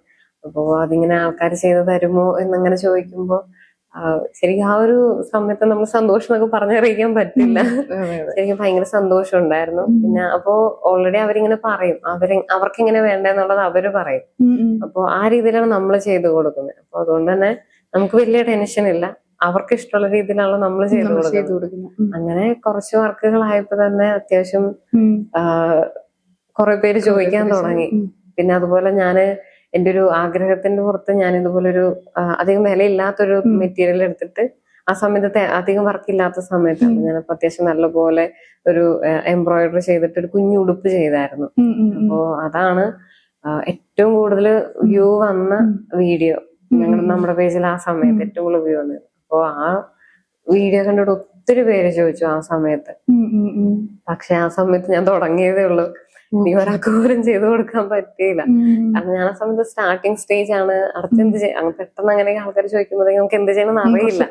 S1: അപ്പോ അതിങ്ങനെ ആൾക്കാർ ചെയ്ത് തരുമോ എന്നങ്ങനെ ചോദിക്കുമ്പോ ശരിക്കും ആ ഒരു സമയത്ത് നമ്മൾ സന്തോഷം എന്നൊക്കെ പറഞ്ഞറിയിക്കാൻ പറ്റില്ല. ശരിക്കും ഭയങ്കര സന്തോഷം ഉണ്ടായിരുന്നു. പിന്നെ അപ്പോ ഓൾറെഡി അവരിങ്ങനെ പറയും, അവർക്ക് എങ്ങനെ വേണ്ടെന്നുള്ളത് അവര് പറയും. അപ്പൊ ആ രീതിയിലാണ് നമ്മൾ ചെയ്തു കൊടുക്കുന്നത്. അപ്പൊ അതുകൊണ്ട് തന്നെ നമുക്ക് വലിയ ടെൻഷൻ ഇല്ല. അവർക്ക് ഇഷ്ടമുള്ള രീതിയിലാണല്ലോ നമ്മൾ ചെയ്തു കൊടുക്കുന്നത്. അങ്ങനെ കുറച്ച് വർക്കുകളായപ്പോ തന്നെ അത്യാവശ്യം കുറെ പേര് ചോദിക്കാൻ തുടങ്ങി. പിന്നെ അതുപോലെ ഞാന് എന്റെ ഒരു ആഗ്രഹത്തിന്റെ പുറത്ത് ഞാൻ ഇതുപോലൊരു അധികം വിലയില്ലാത്തൊരു മെറ്റീരിയൽ എടുത്തിട്ട്, ആ സമയത്ത് അധികം വർക്കില്ലാത്ത സമയത്താണ് ഞാനപ്പോ അത്യാവശ്യം നല്ലപോലെ ഒരു എംബ്രോയിഡറി ചെയ്തിട്ട് ഒരു കുഞ്ഞു ഉടുപ്പ് ചെയ്തായിരുന്നു. അപ്പോ അതാണ് ഏറ്റവും കൂടുതൽ വ്യൂ വന്ന വീഡിയോ നമ്മുടെ പേജിൽ ആ സമയത്ത് ഏറ്റവും കൂടുതൽ വ്യൂ വന്നത്. അപ്പോ ആ വീഡിയോ കണ്ടിട്ട് ഒത്തിരി പേര് ചോദിച്ചു ആ സമയത്ത്. പക്ഷെ ആ സമയത്ത് ഞാൻ തുടങ്ങിയതേ ഉള്ളൂ. എനിക്ക് ഒരാൾക്ക് പോലും ചെയ്തു കൊടുക്കാൻ പറ്റിയില്ല. കാരണം ഞാൻ ആ സമയത്ത് സ്റ്റാർട്ടിങ് സ്റ്റേജ് ആണ്. അടുത്തെന്ത് പെട്ടെന്ന് അങ്ങനെയൊക്കെ ആൾക്കാർ ചോദിക്കുമ്പോഴത്തേക്ക് നമുക്ക് എന്ത് ചെയ്യണമെന്ന് അറിയില്ല.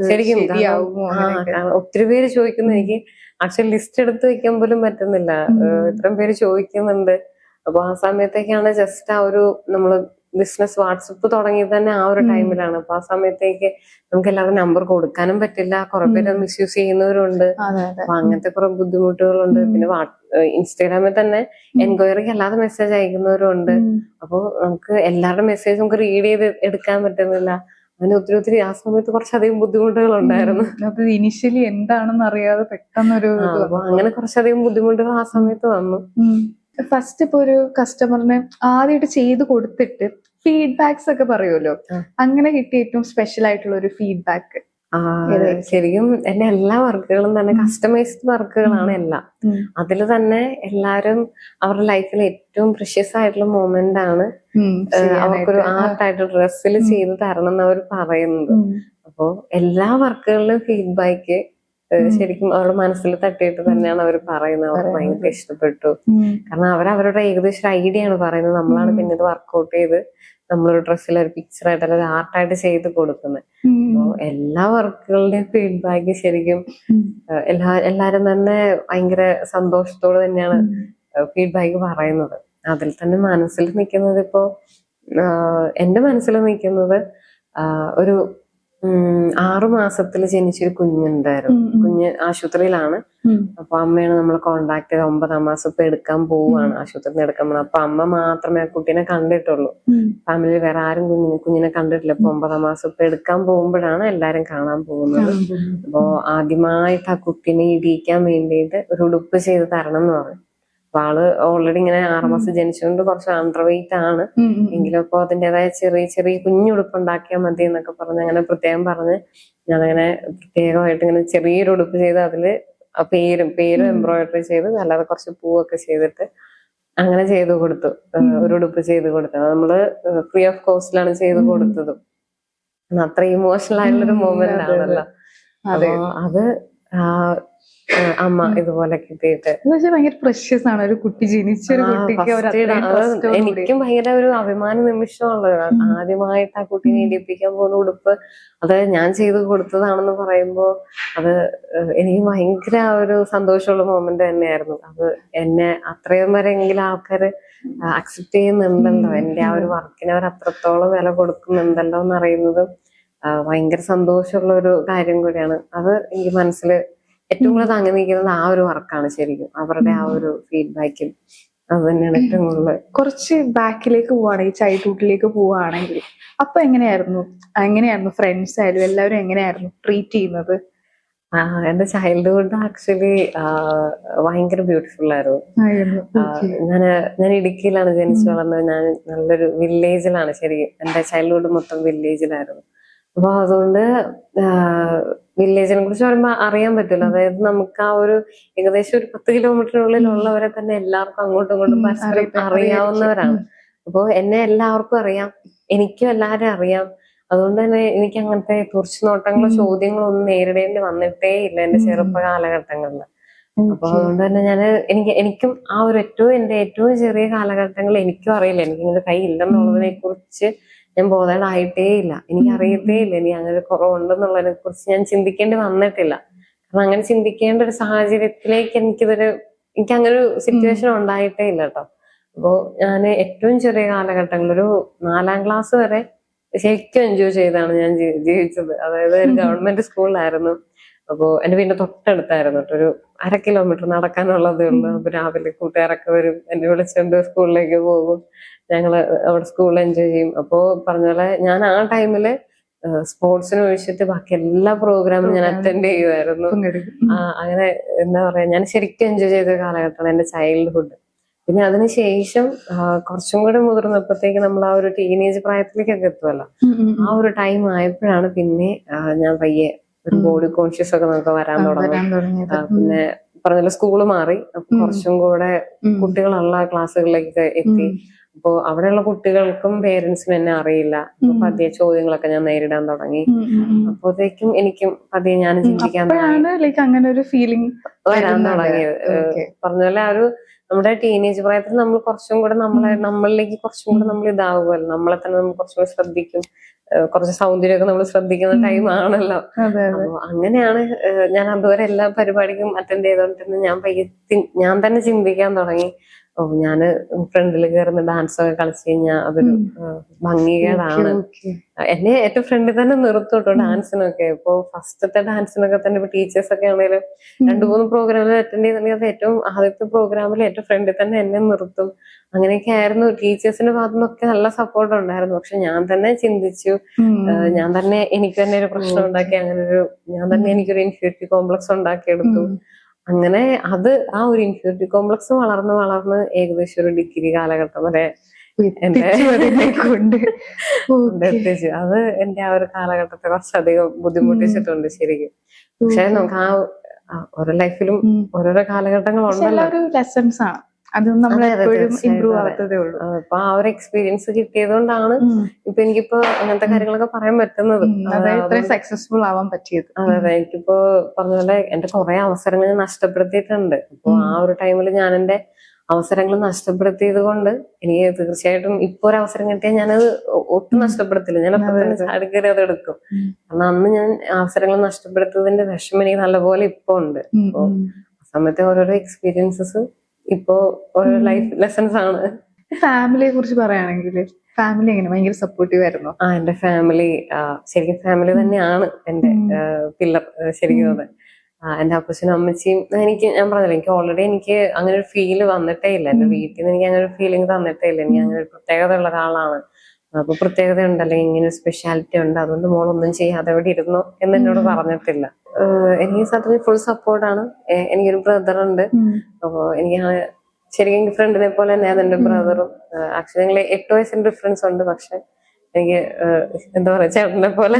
S1: ശരിക്കും ഒത്തിരി പേര് ചോദിക്കുന്നു. എനിക്ക് ആക്ച്വലി ലിസ്റ്റ് എടുത്ത് വെക്കാൻ പോലും പറ്റുന്നില്ല, ഇത്രയും പേര് ചോദിക്കുന്നുണ്ട്. അപ്പൊ ആ സമയത്തേക്കാണ് ജസ്റ്റ് ആ ഒരു നമ്മള് ബിസിനസ് വാട്സപ്പ് തുടങ്ങിയത് തന്നെ ആ ഒരു ടൈമിലാണ്. അപ്പൊ ആ സമയത്തേക്ക് നമുക്ക് എല്ലാവരും നമ്പർ കൊടുക്കാനും പറ്റില്ല. കുറെ പേര് മിസ്യൂസ് ചെയ്യുന്നവരുണ്ട്. അപ്പൊ അങ്ങനത്തെ കുറെ ബുദ്ധിമുട്ടുകളുണ്ട്. പിന്നെ ഇൻസ്റ്റാഗ്രാമിൽ തന്നെ എൻക്വയറിക്ക് അല്ലാതെ മെസ്സേജ് അയക്കുന്നവരുണ്ട്. അപ്പൊ നമുക്ക് എല്ലാവരുടെ മെസ്സേജ് നമുക്ക് റീഡ് ചെയ്ത് എടുക്കാൻ പറ്റുന്നില്ല. അങ്ങനെ ഒത്തിരി ആ സമയത്ത് കുറച്ചധികം ബുദ്ധിമുട്ടുകൾ ഉണ്ടായിരുന്നു.
S2: ഇനിഷ്യലി എന്താണെന്ന് അറിയാതെ പെട്ടെന്നൊരു
S1: അങ്ങനെ കുറച്ചധികം ബുദ്ധിമുട്ടുകൾ ആ സമയത്ത് വന്നു.
S2: ഫസ്റ്റ് ഇപ്പൊ ഒരു കസ്റ്റമറിന് ആദ്യമായിട്ട് ചെയ്ത് കൊടുത്തിട്ട് ഫീഡ്ബാക്സ് ഒക്കെ പറയുമല്ലോ, അങ്ങനെ കിട്ടിയ ഏറ്റവും സ്പെഷ്യൽ ആയിട്ടുള്ള ഒരു ഫീഡ്ബാക്ക്?
S1: ശരിക്കും എന്റെ എല്ലാ വർക്കുകളും തന്നെ കസ്റ്റമൈസ്ഡ് വർക്കുകളാണ് എല്ലാം. അതിൽ തന്നെ എല്ലാരും അവരുടെ ലൈഫിൽ ഏറ്റവും പ്രഷ്യസ് ആയിട്ടുള്ള മൊമെന്റ് ആണ് അവർക്കൊരു ആർട്ടായിട്ട് ഡ്രസ്സിൽ ചെയ്ത് തരണം എന്ന് അവർ പറയുന്നത്. അപ്പോ എല്ലാ വർക്കുകളിലും ഫീഡ്ബാക്ക് ശരിക്കും അവരുടെ മനസ്സിൽ തട്ടിയിട്ട് തന്നെയാണ് അവർ പറയുന്നത്. അവർക്ക് ഭയങ്കര ഇഷ്ടപ്പെട്ടു. കാരണം അവരവരുടെ ഏകദേശം ഐഡിയ ആണ് പറയുന്നത്. നമ്മളാണ് പിന്നെ ഇത് വർക്ക്ഔട്ട് ചെയ്ത് നമ്മളൊരു ഡ്രസ്സിൽ ഒരു പിക്ചറായിട്ട് അല്ലെങ്കിൽ ആർട്ടായിട്ട് ചെയ്ത് കൊടുക്കുന്നത്. അപ്പോ എല്ലാ വർക്കുകളുടെയും ഫീഡ്ബാക്ക് ശരിക്കും എല്ലാരും തന്നെ ഭയങ്കര സന്തോഷത്തോടെ തന്നെയാണ് ഫീഡ്ബാക്ക് പറയുന്നത്. അതിൽ തന്നെ മനസ്സിൽ നിൽക്കുന്നത് ഇപ്പോ എന്റെ മനസ്സിൽ നിൽക്കുന്നത് ഒരു 6 മാസത്തിൽ ജനിച്ചൊരു കുഞ്ഞുണ്ടായിരുന്നു. കുഞ്ഞ് ആശുപത്രിയിലാണ്. അപ്പൊ അമ്മയാണ് നമ്മൾ കോണ്ടാക്ട് ചെയ്ത് 9ാം മാസം ഇപ്പൊ എടുക്കാൻ പോവാണ്, ആശുപത്രിയിൽ നിന്ന് എടുക്കാൻ പോകണം. അപ്പൊ അമ്മ മാത്രമേ ആ കുട്ടീനെ കണ്ടിട്ടുള്ളൂ. ഫാമിലി വേറെ ആരും കുഞ്ഞിനെ കണ്ടിട്ടില്ല. ഇപ്പൊ 9ാം മാസം ഇപ്പൊ എടുക്കാൻ പോകുമ്പോഴാണ് എല്ലാരും കാണാൻ പോകുന്നത്. അപ്പൊ ആദ്യമായിട്ട് ആ കുട്ടീനെ ഇടിയിക്കാൻ വേണ്ടിയിട്ട് ഒരു ഉടുപ്പ് ചെയ്ത് തരണം എന്ന് പറഞ്ഞു. അപ്പൊ ആള് ഓൾറെഡി ഇങ്ങനെ 6 മാസം ജനിച്ചുകൊണ്ട് കുറച്ച് അണ്ടർ വെയിറ്റ് ആണ്. എങ്കിലും അപ്പൊ അതിൻ്റെതായ ചെറിയ കുഞ്ഞുടുപ്പ് ഉണ്ടാക്കിയാൽ മതി എന്നൊക്കെ പറഞ്ഞ് അങ്ങനെ പ്രത്യേകം പറഞ്ഞ് ഞാനങ്ങനെ പ്രത്യേകമായിട്ട് ഇങ്ങനെ ചെറിയൊരു ഉടുപ്പ് ചെയ്ത് അതില് പേരും എംബ്രോയിഡറി ചെയ്ത് അല്ലാതെ കുറച്ച് പൂവൊക്കെ ചെയ്തിട്ട് അങ്ങനെ ചെയ്തു കൊടുത്തു. ഒരു ഉടുപ്പ് ചെയ്ത് കൊടുത്തു. നമ്മള് ഫ്രീ ഓഫ് കോസ്റ്റിലാണ് ചെയ്ത് കൊടുത്തത്. അത്ര ഇമോഷണൽ ആയിട്ടുള്ളൊരു മൊമെന്റ് ആണല്ലോ. അപ്പൊ അത് അമ്മ ഇതുപോലെ കിട്ടിയിട്ട്
S2: ഭയങ്കര പ്രഷ്യസ് ആണ്. ഒരു കുട്ടി ജനിച്ചൊരു കുട്ടിക്ക്
S1: എനിക്കും ഭയങ്കര ഒരു അഭിമാന നിമിഷമുള്ളത്. ആദ്യമായിട്ട് ആ കുട്ടീനെ ഇടിപ്പിക്കാൻ പോകുന്ന ഉടുപ്പ് അത് ഞാൻ ചെയ്ത് കൊടുത്തതാണെന്ന് പറയുമ്പോ അത് എനിക്ക് ഭയങ്കര ഒരു സന്തോഷമുള്ള മൊമെന്റ് തന്നെയായിരുന്നു. അത് എന്നെ അത്രയും വരെയെങ്കിലും ആൾക്കാര് അക്സെപ്റ്റ് ചെയ്യുന്നുണ്ടല്ലോ, എന്റെ ആ ഒരു വർക്കിന് അവർ അത്രത്തോളം വില കൊടുക്കുന്നുണ്ടല്ലോ എന്നറിയുന്നതും ഭയങ്കര സന്തോഷമുള്ള ഒരു കാര്യം കൂടിയാണ്. അത് എനിക്ക് മനസ്സിൽ ഏറ്റവും കൂടുതൽ തങ്ങി നിൽക്കുന്നത് ആ ഒരു വർക്കാണ്. ശരിക്കും അവരുടെ ആ ഒരു ഫീഡ്ബാക്കിൽ അത് തന്നെയാണ് ഏറ്റവും കൂടുതൽ.
S2: കുറച്ച് ബാക്കിലേക്ക് പോവാണെങ്കിൽ, ചൈൽഡ്ഹുഡിലേക്ക് പോവാണെങ്കിൽ അപ്പൊ എങ്ങനെയായിരുന്നു ഫ്രണ്ട്സ് ആയാലും എല്ലാവരും എങ്ങനെയായിരുന്നു ട്രീറ്റ് ചെയ്യുന്നത്?
S1: എന്റെ ചൈൽഡ്ഹുഡ് ആക്ച്വലി ഭയങ്കര ബ്യൂട്ടിഫുൾ ആയിരുന്നു. ഞാൻ ഇടുക്കിയിലാണ് ജനിച്ചു വളർന്നത്. ഞാൻ നല്ലൊരു വില്ലേജിലാണ്. ശരിക്കും എന്റെ ചൈൽഡ്ഹുഡ് മൊത്തം വില്ലേജിലായിരുന്നു. അപ്പൊ അതുകൊണ്ട് വില്ലേജിനെ കുറിച്ച് പറയുമ്പോ അറിയാൻ പറ്റില്ല. അതായത് നമുക്ക് ആ ഒരു ഏകദേശം ഒരു 10 കിലോമീറ്ററിനുള്ളിലുള്ളവരെ തന്നെ എല്ലാവർക്കും അങ്ങോട്ടും ഇങ്ങോട്ടും പരസ്പരം അറിയാവുന്നവരാണ്. അപ്പൊ എന്നെ എല്ലാവർക്കും അറിയാം, എനിക്കും എല്ലാവരും അറിയാം. അതുകൊണ്ട് തന്നെ എനിക്ക് അങ്ങനത്തെ തുറച്ചുനോട്ടങ്ങളോ ചോദ്യങ്ങളോ ഒന്നും നേരിടേണ്ടി വന്നിട്ടേ ഇല്ല എന്റെ ചെറുപ്പ കാലഘട്ടങ്ങളിൽ. അപ്പൊ അതുകൊണ്ട് തന്നെ എനിക്കും ആ ഒരു എന്റെ ഏറ്റവും ചെറിയ കാലഘട്ടങ്ങളിൽ എനിക്കും അറിയില്ല, എനിക്കിങ്ങനെ കൈ ഇല്ലെന്നുള്ളതിനെ കുറിച്ച് ഞാൻ ബോധേഡായിട്ടേ ഇല്ല. എനിക്കറിയത്തേ ഇല്ല ഇനി അങ്ങനെ കുറവുണ്ടെന്നുള്ളതിനെ കുറിച്ച് ഞാൻ ചിന്തിക്കേണ്ടി വന്നിട്ടില്ല. കാരണം അങ്ങനെ ചിന്തിക്കേണ്ട ഒരു സാഹചര്യത്തിലേക്ക് എനിക്ക് അങ്ങനെ ഒരു സിറ്റുവേഷൻ ഉണ്ടായിട്ടേ ഇല്ല കേട്ടോ. അപ്പോ ഞാൻ ഏറ്റവും ചെറിയ കാലഘട്ടങ്ങളിൽ ഒരു 4ാം ക്ലാസ് വരെ ശരിക്കും എൻജോയ് ചെയ്താണ് ഞാൻ ജീവിച്ചത്. അതായത് ഒരു ഗവൺമെന്റ് സ്കൂളിലായിരുന്നു. അപ്പോ എന്റെ വീടിന്റെ തൊട്ടടുത്തായിരുന്നു കേട്ടോ, ഒരു 1/2 കിലോമീറ്റർ നടക്കാനുള്ളതേ ഉള്ളൂ. അപ്പൊ രാവിലെ കൂട്ടുകാരൊക്കെ വരും, എന്നെ വിളിച്ചുകൊണ്ട് സ്കൂളിലേക്ക് പോകും, ഞങ്ങള് അവിടെ സ്കൂളിൽ എൻജോയ് ചെയ്യും. അപ്പോ പറഞ്ഞ പോലെ ഞാൻ ആ ടൈമില് സ്പോർട്സിന് ഒഴിച്ചിട്ട് ബാക്കി എല്ലാ പ്രോഗ്രാമും ഞാൻ അറ്റൻഡ് ചെയ്യുമായിരുന്നു. അങ്ങനെ എന്താ പറയാ, ഞാൻ ശരിക്കും എൻജോയ് ചെയ്ത കാലഘട്ടമാണ് എന്റെ ചൈൽഡ്ഹുഡ്. പിന്നെ അതിനുശേഷം കുറച്ചും കൂടെ മുതിർന്നപ്പോഴത്തേക്ക് നമ്മൾ ആ ഒരു ടീനേജ് പ്രായത്തിലേക്കൊക്കെ എത്തുമല്ലോ, ആ ഒരു ടൈം ആയപ്പോഴാണ് പിന്നെ ഞാൻ പയ്യെ ഒരു ബോഡി കോൺഷ്യസ് ഒക്കെ നമുക്ക് വരാൻ തുടങ്ങി. പിന്നെ പറഞ്ഞ സ്കൂള് മാറി, അപ്പൊ കുറച്ചും കൂടെ കുട്ടികളുള്ള ക്ലാസ്സുകളിലേക്ക് എത്തി. അപ്പോ അവിടെയുള്ള കുട്ടികൾക്കും പേരൻസിനും എന്നെ അറിയില്ല. അപ്പൊ പതിയെ ചോദ്യങ്ങളൊക്കെ ഞാൻ നേരിടാൻ തുടങ്ങി. അപ്പോഴത്തേക്കും എനിക്കും പതിയെ ഞാൻ ചിന്തിക്കാൻ
S2: അങ്ങനെ ഒരു ഫീലിംഗ്
S1: വരാൻ തുടങ്ങിയത്. പറഞ്ഞ പോലെ ആ ഒരു നമ്മുടെ ടീനേജ് പ്രായത്തിൽ നമ്മൾ കുറച്ചും കൂടെ നമ്മളിലേക്ക് കുറച്ചും കൂടെ നമ്മൾ ഇതാവുമല്ലോ, നമ്മളെ തന്നെ നമ്മൾ കുറച്ചും കൂടെ ശ്രദ്ധിക്കും, കുറച്ച് സൗന്ദര്യമൊക്കെ നമ്മൾ ശ്രദ്ധിക്കുന്ന ടൈം ആണല്ലോ. അപ്പൊ അങ്ങനെയാണ് ഞാൻ അതുവരെ എല്ലാ പരിപാടിക്കും അറ്റൻഡ് ചെയ്തോണ്ടിരുന്ന ഞാൻ തന്നെ ചിന്തിക്കാൻ തുടങ്ങി, ഞാന് ഫ്രണ്ടിൽ കയറുന്ന ഡാൻസ് ഒക്കെ കളിച്ചു കഴിഞ്ഞാൽ അതൊരു ഭംഗികേടാണ്. എന്നെ ഏറ്റവും ഫ്രണ്ടിൽ തന്നെ നിർത്തും കേട്ടോ ഡാൻസിനൊക്കെ. ഇപ്പൊ ഫസ്റ്റത്തെ ഡാൻസിനൊക്കെ തന്നെ ഇപ്പൊ ടീച്ചേഴ്സ് ഒക്കെ ആണെങ്കിലും 2-3 പ്രോഗ്രാമിൽ അറ്റൻഡ് ചെയ്തിട്ടുണ്ടെങ്കിൽ അത് ഏറ്റവും ആദ്യത്തെ പ്രോഗ്രാമിൽ ഏറ്റവും ഫ്രണ്ടിൽ തന്നെ എന്നെ നിർത്തും. അങ്ങനെയൊക്കെ ആയിരുന്നു. ടീച്ചേഴ്സിന്റെ ഭാഗത്തു നിന്നൊക്കെ നല്ല സപ്പോർട്ട് ഉണ്ടായിരുന്നു. പക്ഷെ ഞാൻ തന്നെ ചിന്തിച്ചു, ഞാൻ തന്നെ എനിക്ക് തന്നെ ഒരു പ്രശ്നം ഉണ്ടാക്കി, ഞാൻ തന്നെ എനിക്കൊരു ഇൻഫീരിയോറിറ്റി കോംപ്ലക്സ് ഉണ്ടാക്കിയെടുത്തു. അങ്ങനെ ആ ഒരു ഇൻഫീരിയോറിറ്റി കോംപ്ലക്സ് വളർന്ന് ഏകദേശം ഒരു ഡിഗ്രി കാലഘട്ടം വരെ എത്തിച്ചു. അത് എന്റെ ആ ഒരു കാലഘട്ടത്തെ കുറച്ചധികം ബുദ്ധിമുട്ടിച്ചിട്ടുണ്ട് ശരിക്കും. പക്ഷെ നമുക്ക് ഓരോ ലൈഫിലും ഓരോരോ കാലഘട്ടങ്ങൾ ഉണ്ടല്ലോ,
S2: ലെസൺസ് ആണ്, അതൊന്നും നമ്മൾ എപ്പോഴും ഇംപ്രൂവ് ആവത്തതേ ഉള്ളൂ.
S1: അപ്പൊ ആ ഒരു എക്സ്പീരിയൻസ് കിട്ടിയതുകൊണ്ടാണ് ഇപ്പൊ എനിക്കിപ്പോ അങ്ങനത്തെ കാര്യങ്ങളൊക്കെ പറയാൻ പറ്റുന്നത്,
S2: സക്സസ്ഫുൾ ആവാൻ പറ്റിയത്.
S1: അതെ, എനിക്കിപ്പോ പറഞ്ഞ പോലെ എന്റെ കുറെ അവസരങ്ങൾ ഞാൻ നഷ്ടപ്പെടുത്തിയിട്ടുണ്ട്. അപ്പൊ ആ ഒരു ടൈമിൽ ഞാൻ എന്റെ അവസരങ്ങൾ നഷ്ടപ്പെടുത്തിയത് കൊണ്ട് എനിക്ക് തീർച്ചയായിട്ടും ഇപ്പൊ ഒരു അവസരം കിട്ടിയാൽ ഞാനത് ഒട്ടും നഷ്ടപ്പെടുത്തില്ല, ഞാൻ അപ്പൊ തന്നെ ചാടിക്കയറി അത് എടുക്കും. കാരണം അന്ന് ഞാൻ അവസരങ്ങൾ നഷ്ടപ്പെടുത്തതിന്റെ വിഷമം എനിക്ക് നല്ലപോലെ ഇപ്പൊ ഉണ്ട്. അപ്പൊ ആ സമയത്തെ ഓരോരോ എക്സ്പീരിയൻസസ് ഇപ്പോ ഓരോ ലൈഫ് ലെസൺസ് ആണ്.
S2: ഫാമിലിയെ കുറിച്ച് പറയുകയാണെങ്കിൽ ഫാമിലി എങ്ങനെ, ഭയങ്കര സപ്പോർട്ടീവ് ആയിരുന്നു?
S1: എന്റെ ഫാമിലി ശരിക്കും ഫാമിലി തന്നെയാണ് എന്റെ പില്ലർ ശരിക്കും. അതെ, എന്റെ അപ്പച്ചനും അമ്മച്ചിയും ഞാൻ പറഞ്ഞില്ല, എനിക്ക് ഓൾറെഡി എനിക്ക് അങ്ങനെ ഒരു ഫീല് വന്നിട്ടേ ഇല്ല. എന്റെ വീട്ടിൽ നിന്ന് എനിക്ക് അങ്ങനെ ഒരു ഫീലിംഗ് തന്നിട്ടേ ഇല്ല. എനിക്ക് അങ്ങനെ ഒരു പ്രത്യേകത ഉള്ള ഒരാളാണ്. അപ്പൊ പ്രത്യേകത ഉണ്ടല്ലോ, ഇങ്ങനെ ഒരു സ്പെഷ്യാലിറ്റി ഉണ്ട്, അതുകൊണ്ട് മോളൊന്നും ചെയ്യാതെ അവിടെ ഇരുന്നോ എന്ന് എന്നോട് പറഞ്ഞിട്ടില്ല. എനിക്ക് സത്യത്തിൽ ഫുൾ സപ്പോർട്ടാണ്. എനിക്കൊരു ബ്രദർ ഉണ്ട്. അപ്പൊ എനിക്ക് ശരിക്കും ഫ്രണ്ടിനെ പോലെ തന്നെയാണ് എന്റെ ബ്രദറും. ആക്ച്വലി ഞങ്ങൾ 8 വയസ്സിന്റെ ഡിഫറൻസ് ഉണ്ട്. പക്ഷെ എനിക്ക് എന്താ പറയാ, ചേട്ടനെ പോലെ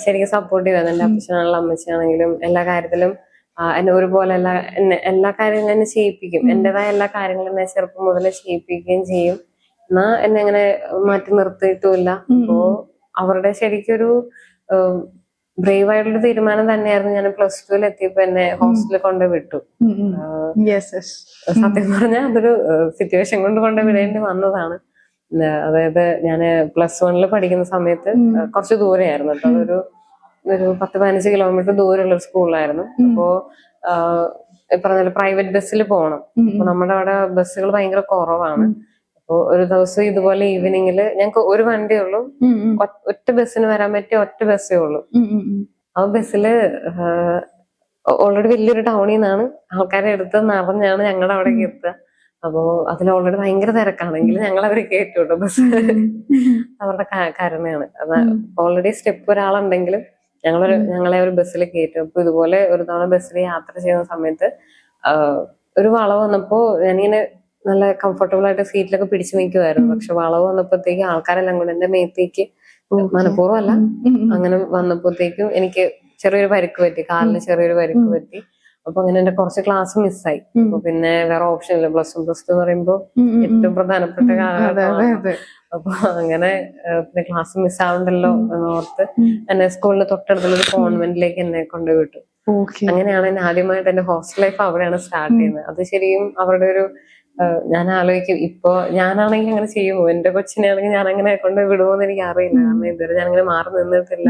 S1: ശരിക്കും സപ്പോർട്ടീവ് ആണ്. എന്റെ അപ്പച്ചനാണെങ്കിലും അമ്മച്ചാണെങ്കിലും എല്ലാ കാര്യത്തിലും എന്നെ ഒരുപോലെ എല്ലാ കാര്യങ്ങളും എന്നെ ചെയ്യിപ്പിക്കും. എന്റേതായ എല്ലാ കാര്യങ്ങളും എന്നെ ചെറുപ്പം മുതലേ ചെയ്യിപ്പിക്കുകയും ചെയ്യും. എന്നാ എന്നെ അങ്ങനെ മാറ്റി നിർത്തിയിട്ടുമില്ല. അപ്പോ അവരുടെ ശരിക്കൊരു ബ്രേവ് ആയിട്ടുള്ള തീരുമാനം തന്നെയായിരുന്നു. ഞാൻ +2 എത്തിയപ്പോ എന്നെ ഹോസ്റ്റലിൽ കൊണ്ടുപോയി വിട്ടു. സത്യം പറഞ്ഞാൽ അതൊരു സിറ്റുവേഷൻ കൊണ്ട് കൊണ്ടുപോയി വിടേണ്ടി വന്നതാണ്. അതായത് ഞാന് +1 പഠിക്കുന്ന സമയത്ത് കുറച്ച് ദൂരെയായിരുന്നു കേട്ടോ, ഒരു 10-15 കിലോമീറ്റർ ദൂരമുള്ള ഒരു സ്കൂളിലായിരുന്നു. അപ്പോ പറഞ്ഞ പ്രൈവറ്റ് ബസ്സിൽ പോകണം. അപ്പൊ നമ്മുടെ അവിടെ ബസ്സുകൾ ഭയങ്കര കുറവാണ്. അപ്പൊ ഒരു ദിവസം ഇതുപോലെ ഈവനിങ്ങില് ഞങ്ങക്ക് ഒരു വണ്ടിയേ ഉള്ളൂ, ഒറ്റ ബസ്സിന് വരാൻ പറ്റിയ ഒറ്റ ബസ്സേ ഉള്ളൂ. ആ ബസ്സില് ഓൾറെഡി വലിയൊരു ടൗണിൽ നിന്നാണ് ആൾക്കാരെ എടുത്ത് നിറഞ്ഞാണ് ഞങ്ങളുടെ അവിടേക്ക് എത്തുക. അപ്പോ അതിൽ ഓൾറെഡി ഭയങ്കര തിരക്കാണെങ്കിൽ ഞങ്ങൾ അവര് കേട്ടു കേട്ടോ ബസ്. അവരുടെ കരുണയാണ്. അത് ഓൾറെഡി സ്റ്റെപ്പ് ഒരാളുണ്ടെങ്കിലും ഞങ്ങളെ ഒരു ബസ്സിൽ കയറ്റും. അപ്പൊ ഇതുപോലെ ഒരു തവണ ബസ്സിൽ യാത്ര ചെയ്യുന്ന സമയത്ത് ഒരു വളവ് വന്നപ്പോ ഞാനിങ്ങനെ നല്ല കംഫർട്ടബിൾ ആയിട്ട് സീറ്റിലൊക്കെ പിടിച്ചു നിൽക്കുമായിരുന്നു. പക്ഷെ വളവ് വന്നപ്പോഴത്തേക്ക് ആൾക്കാരെല്ലാം കൂടെ എന്റെ മേത്തേക്ക്, മനഃപൂർവ്വം അല്ല, അങ്ങനെ വന്നപ്പോഴത്തേക്കും എനിക്ക് ചെറിയൊരു പരിക്ക് പറ്റി, കാലിന് ചെറിയൊരു പരിക്ക് പറ്റി. അപ്പൊ അങ്ങനെ എന്റെ കുറച്ച് ക്ലാസ് മിസ്സായി. അപ്പൊ പിന്നെ വേറെ ഓപ്ഷൻ ഇല്ല. +1 +2 എന്ന് പറയുമ്പോ ഏറ്റവും പ്രധാനപ്പെട്ട കാലഘട്ടമാണ്. അപ്പൊ അങ്ങനെ പിന്നെ ക്ലാസ് മിസ്സാവണ്ടല്ലോ എന്നോർത്ത് എന്നെ സ്കൂളിൽ തൊട്ടടുത്തുള്ള ഒരു കോൺവെന്റിലേക്ക് എന്നെ കൊണ്ടുവിട്ടു. അങ്ങനെയാണ് എന്നെ ആദ്യമായിട്ട് എന്റെ ഹോസ്റ്റൽ ലൈഫ് അവിടെയാണ് സ്റ്റാർട്ട് ചെയ്യുന്നത്. അത് ശരിക്കും അവരുടെ ഒരു ഞാൻ ആലോചിക്കും, ഇപ്പൊ ഞാനാണെങ്കിൽ അങ്ങനെ ചെയ്യുമോ, എന്റെ കൊച്ചിനെ ആണെങ്കിൽ ഞാൻ അങ്ങനെ കൊണ്ട് വിടുമോന്ന് എനിക്ക് അറിയില്ല. കാരണം ഇതുവരെ ഞാൻ അങ്ങനെ മാറി നിന്നിട്ടില്ല.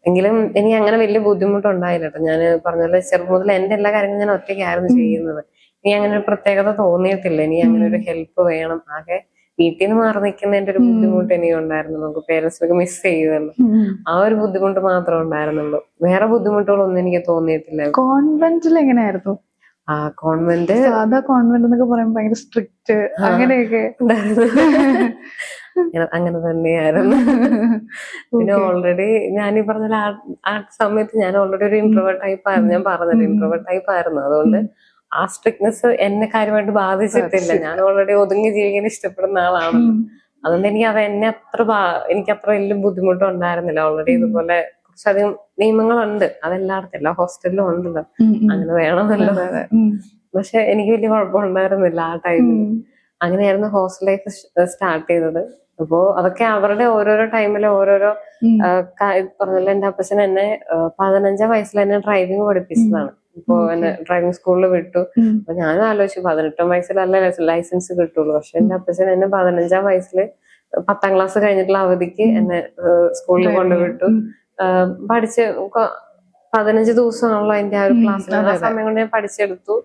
S1: എങ്കിലും എനിക്ക് അങ്ങനെ വലിയ ബുദ്ധിമുട്ടുണ്ടായില്ല കേട്ടോ. ഞാൻ പറഞ്ഞ ചെറുപ്പം മുതൽ എന്റെ എല്ലാ കാര്യങ്ങളും ഞാൻ ഒറ്റയ്ക്കായിരുന്നു ചെയ്യുന്നത്. ഇനി അങ്ങനെ ഒരു പ്രത്യേകത തോന്നിയിട്ടില്ല, ഇനി അങ്ങനെ ഒരു ഹെൽപ്പ് വേണം. ആകെ വീട്ടിൽ നിന്ന് മാറി നിൽക്കുന്നതിന്റെ ഒരു ബുദ്ധിമുട്ട് എനിക്ക് ഉണ്ടായിരുന്നു. നമുക്ക് പേരൻസിനൊക്കെ മിസ് ചെയ്യുമല്ലോ, ആ ഒരു ബുദ്ധിമുട്ട് മാത്രമേ ഉണ്ടായിരുന്നുള്ളൂ. വേറെ ബുദ്ധിമുട്ടുകളൊന്നും എനിക്ക് തോന്നിയിട്ടില്ല.
S2: കോൺവെന്റിൽ എങ്ങനെയായിരുന്നു?
S1: ആ കോൺവെന്റ്,
S2: സാധാ കോൺവെന്റ് എന്നൊക്കെ പറയുമ്പോ ഭയങ്കര സ്ട്രിക്റ്റ് അങ്ങനെയൊക്കെ
S1: അങ്ങനെ തന്നെയായിരുന്നു. പിന്നെ ഓൾറെഡി ഞാൻ ഈ പറഞ്ഞ ആ സമയത്ത് ഞാൻ ഓൾറെഡി ഒരു ഇൻട്രോവേർട്ട് ടൈപ്പ് ആയിരുന്നു. ഞാൻ പറഞ്ഞത് ഇൻട്രോവേർട്ട് ടൈപ്പ് ആയിരുന്നു. അതുകൊണ്ട് ആ സ്ട്രിക്ട്നെസ് എന്നെ കാര്യമായിട്ട് ബാധിച്ചിട്ടില്ല. ഞാൻ ഓൾറെഡി ഒതുങ്ങി ജീവിക്കാൻ ഇഷ്ടപ്പെടുന്ന ആളാണല്ലോ. അതുകൊണ്ട് എനിക്ക് അത്ര വലിയ ബുദ്ധിമുട്ടുണ്ടായിരുന്നില്ല. ഓൾറെഡി ഇതുപോലെ കുറച്ചധികം നിയമങ്ങളുണ്ട്, അതെല്ലായിടത്തും എല്ലാ ഹോസ്റ്റലിലും ഉണ്ടല്ലോ, അങ്ങനെ വേണമല്ലോ. പക്ഷെ എനിക്ക് വലിയ കുഴപ്പമുണ്ടായിരുന്നില്ല ആ ടൈമിൽ. അങ്ങനെയായിരുന്നു ഹോസ്റ്റൽ ലൈഫ് സ്റ്റാർട്ട് ചെയ്തത്. അപ്പോ അതൊക്കെ അവരുടെ ഓരോരോ ടൈമില് ഓരോരോ പറഞ്ഞല്ലോ. എന്റെ അപ്പച്ചൻ എന്നെ 15 വയസ്സിൽ എന്നെ ഡ്രൈവിംഗ് പഠിപ്പിച്ചതാണ്. ഇപ്പൊ എന്നെ ഡ്രൈവിംഗ് സ്കൂളിൽ വിട്ടു. അപ്പൊ ഞാനും ആലോചിച്ചു 18 വയസ്സിലല്ല ലൈസൻസ് കിട്ടുള്ളൂ. പക്ഷെ എന്റെ അപ്പച്ചൻ എന്നെ 15 വയസ്സില് 10ാം ക്ലാസ് കഴിഞ്ഞിട്ടുള്ള അവധിക്ക് എന്നെ സ്കൂളിൽ കൊണ്ടുവിട്ടു. പഠിച്ച് 15 ദിവസമാണല്ലോ എന്റെ ആ ഒരു ക്ലാസ്സിൽ. ആ സമയം കൊണ്ട് ഞാൻ പഠിച്ചെടുത്തു.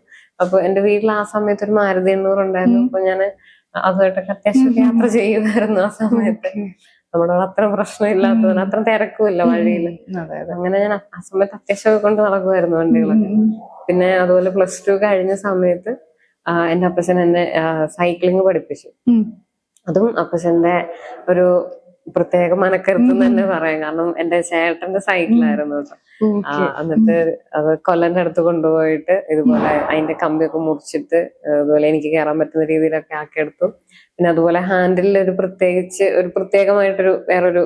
S1: അപ്പൊ എന്റെ വീട്ടിൽ ആ സമയത്ത് ഒരു Maruti 800 ഉണ്ടായിരുന്നു. അപ്പൊ ഞാൻ അതുമായിട്ടൊക്കെ അത്യാവശ്യം യാത്ര ചെയ്യുമായിരുന്നു ആ സമയത്ത്. നമ്മുടെ അത്ര പ്രശ്നമില്ലാത്തതിന് അത്ര തിരക്കുമില്ല വഴിയിൽ. അങ്ങനെ ഞാൻ ആ സമയത്ത് അത്യാവശ്യമൊക്കെ കൊണ്ട് നടക്കുമായിരുന്നു വണ്ടികളൊക്കെ. പിന്നെ അതുപോലെ +2 കഴിഞ്ഞ സമയത്ത് എന്റെ അപ്പച്ചൻ എന്നെ സൈക്ലിങ് പഠിപ്പിച്ചു. അതും അപ്പച്ചന്റെ ഒരു പ്രത്യേക മനക്കരുത്ത് തന്നെ പറയാം. കാരണം എന്റെ ചേട്ടന്റെ സൈക്കിളായിരുന്നു കേട്ടോ. എന്നിട്ട് അത് കൊല്ലന്റെ അടുത്ത് കൊണ്ടുപോയിട്ട് ഇതുപോലെ അതിന്റെ കമ്പിയൊക്കെ മുറിച്ചിട്ട് അതുപോലെ എനിക്ക് കയറാൻ പറ്റുന്ന രീതിയിലൊക്കെ ആക്കിയെടുത്തു. പിന്നെ അതുപോലെ ഹാൻഡിലിൽ ഒരു പ്രത്യേകമായിട്ടൊരു വേറൊരു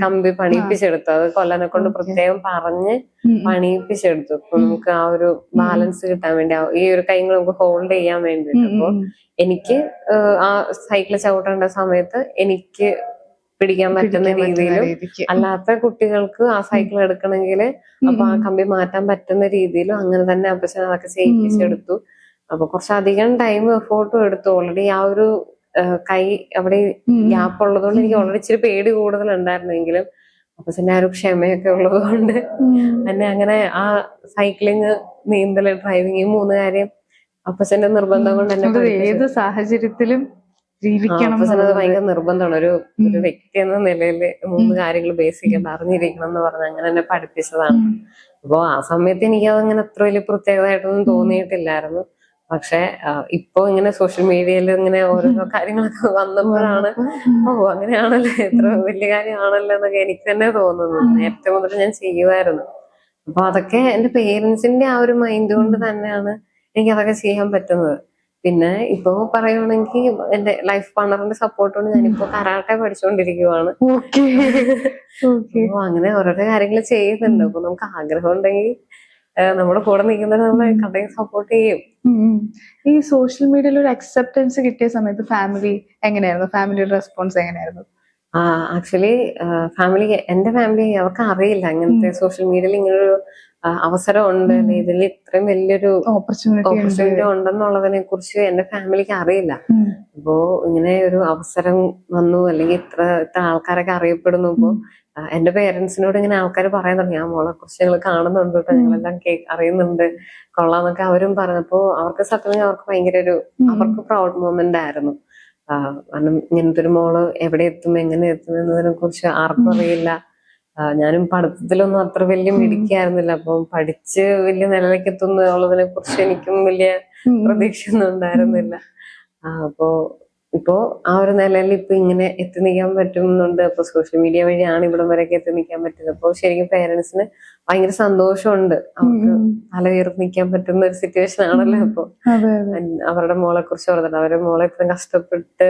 S1: കമ്പി പണിയിപ്പിച്ചെടുത്തു. അത് കൊല്ലനെ കൊണ്ട് പ്രത്യേകം പറഞ്ഞ് പണിയിപ്പിച്ചെടുത്തു. അപ്പൊ നമുക്ക് ആ ഒരു ബാലൻസ് കിട്ടാൻ വേണ്ടി, ഈ ഒരു കൈ നമുക്ക് ഹോൾഡ് ചെയ്യാൻ വേണ്ടിട്ട്. അപ്പൊ എനിക്ക് ആ സൈക്കിൾ ചവിട്ടേണ്ട സമയത്ത് എനിക്ക് പിടിക്കാൻ പറ്റുന്ന രീതിയിലും, അല്ലാത്ത കുട്ടികൾക്ക് ആ സൈക്കിൾ എടുക്കണമെങ്കിൽ അപ്പൊ ആ കമ്പി മാറ്റാൻ പറ്റുന്ന രീതിയിലും അങ്ങനെ തന്നെ അപ്പച്ചൻ അതൊക്കെ ചെയ്യിപ്പിച്ചെടുത്തു. അപ്പൊ കുറച്ചധികം ടൈം എഫോർട്ടും എടുത്തു. ഓൾറെഡി ആ ഒരു കൈ അവിടെ ഗ്യാപ്പ് ഉള്ളതുകൊണ്ട് എനിക്ക് ഓൾറെഡി ഇച്ചിരി പേടി കൂടുതലുണ്ടായിരുന്നെങ്കിലും അപ്പച്ചന്റെ ആ ഒരു ക്ഷമയൊക്കെ ഉള്ളത് കൊണ്ട് എന്നെ അങ്ങനെ ആ സൈക്ലിങ്, നീന്തല്, ഡ്രൈവിങ്, ഈ 3 കാര്യം അപ്പച്ചന്റെ നിർബന്ധം കൊണ്ട് എന്നെ
S2: ഏത് സാഹചര്യത്തിലും
S1: അപ്പച്ചനത് ഭയങ്കര നിർബന്ധമാണ്. ഒരു വ്യക്തി എന്ന നിലയിൽ 3 കാര്യങ്ങൾ ബേസിക്കായിട്ട് അറിഞ്ഞിരിക്കണം എന്ന് പറഞ്ഞ് അങ്ങനെ എന്നെ പഠിപ്പിച്ചതാണ്. അപ്പൊ ആ സമയത്ത് എനിക്കതങ്ങനെ അത്ര വലിയ പ്രത്യേകതയായിട്ടൊന്നും തോന്നിയിട്ടില്ലായിരുന്നു. പക്ഷെ ഇപ്പൊ ഇങ്ങനെ സോഷ്യൽ മീഡിയയിൽ ഇങ്ങനെ ഓരോരോ കാര്യങ്ങളൊക്കെ വന്നപ്പോഴാണ് അങ്ങനെയാണല്ലോ, എത്ര വലിയ കാര്യമാണല്ലോ എന്നൊക്കെ എനിക്ക് തന്നെ തോന്നുന്നു. നേരത്തെ മുതൽ ഞാൻ ചെയ്യുമായിരുന്നു. അപ്പൊ അതൊക്കെ എന്റെ പേരൻസിന്റെ ആ ഒരു മൈൻഡ് കൊണ്ട് തന്നെയാണ് എനിക്ക് അതൊക്കെ ചെയ്യാൻ പറ്റുന്നത്. പിന്നെ ഇപ്പൊ പറയുവാണെങ്കിൽ എന്റെ ലൈഫ് പാർട്ണറിന്റെ സപ്പോർട്ട് കൊണ്ട് ഞാനിപ്പോ കരാട്ടെ പഠിച്ചുകൊണ്ടിരിക്കുവാണ്. അപ്പൊ അങ്ങനെ ഓരോരോ കാര്യങ്ങൾ ചെയ്യുന്നുണ്ട്. അപ്പൊ നമുക്ക് ആഗ്രഹം ഉണ്ടെങ്കിൽ നമ്മുടെ കൂടെ നിൽക്കുന്നത് നമ്മളെ കടയിൽ സപ്പോർട്ട് ചെയ്യും.
S2: ഈ സോഷ്യൽ മീഡിയയിൽ ഒരു അക്സെപ്റ്റൻസ് കിട്ടിയ സമയത്ത് ഫാമിലി എങ്ങനെയായിരുന്നു? ഫാമിലിയുടെ റെസ്പോൺസ് എങ്ങനെയായിരുന്നു?
S1: ആക്ച്വലി എന്റെ ഫാമിലി അവർക്ക് അറിയില്ല അങ്ങനത്തെ സോഷ്യൽ മീഡിയയിൽ ഇങ്ങനൊരു അവസരം ഉണ്ട്, ഇതിൽ ഇത്രയും വലിയൊരു ഓപ്പർച്യൂണിറ്റി ഉണ്ടെന്നുള്ളതിനെ കുറിച്ച് എന്റെ ഫാമിലിക്ക് അറിയില്ല. അപ്പോ ഇങ്ങനെ ഒരു അവസരം വന്നു, അല്ലെങ്കിൽ ഇത്ര ആൾക്കാരൊക്കെ അറിയപ്പെടുന്നു. ഇപ്പോ എന്റെ പേരൻസിനോട് ഇങ്ങനെ ആൾക്കാർ പറയാൻ തുടങ്ങി, ആ മോളെ കുറിച്ച് ഞങ്ങൾ കാണുന്നുണ്ട് കേട്ടോ, ഞങ്ങളെല്ലാം അറിയുന്നുണ്ട്, കൊള്ളാന്നൊക്കെ അവരും പറഞ്ഞപ്പോ അവർക്ക് സത്യം അവർക്ക് ഭയങ്കര അവർക്ക് പ്രൗഡ് മൊമെന്റ് ആയിരുന്നു. കാരണം ഇങ്ങനത്തെ ഒരു മോള് എവിടെ എത്തും, എങ്ങനെ എത്തും എന്നതിനെ കുറിച്ച് ആർക്കും അറിയില്ല. ഞാനും പഠിത്തത്തിലൊന്നും അത്ര വലിയ മിടുക്കിയായിരുന്നില്ല. അപ്പം പഠിച്ച് വലിയ നിലയിലേക്ക് എത്തുന്നുള്ളതിനെ കുറിച്ച് എനിക്കും വലിയ പ്രതീക്ഷയൊന്നും ഉണ്ടായിരുന്നില്ല. ഇപ്പോ ആ ഒരു നിലയിൽ ഇപ്പൊ ഇങ്ങനെ എത്തി നിൽക്കാൻ പറ്റുന്നുണ്ട്. അപ്പൊ സോഷ്യൽ മീഡിയ വഴിയാണ് ഇവിടം വരെയൊക്കെ എത്തി നിൽക്കാൻ പറ്റുന്നത്. അപ്പൊ ശരിക്കും പേരൻസിന് ഭയങ്കര സന്തോഷമുണ്ട്. അവർക്ക് തല ഉയർത്തി നിൽക്കാൻ പറ്റുന്ന ഒരു സിറ്റുവേഷൻ ആണല്ലോ ഇപ്പൊ. അവരുടെ മോളെ കുറിച്ച് പറഞ്ഞിട്ട് അവരുടെ മോളെ ഇത്രയും കഷ്ടപ്പെട്ട്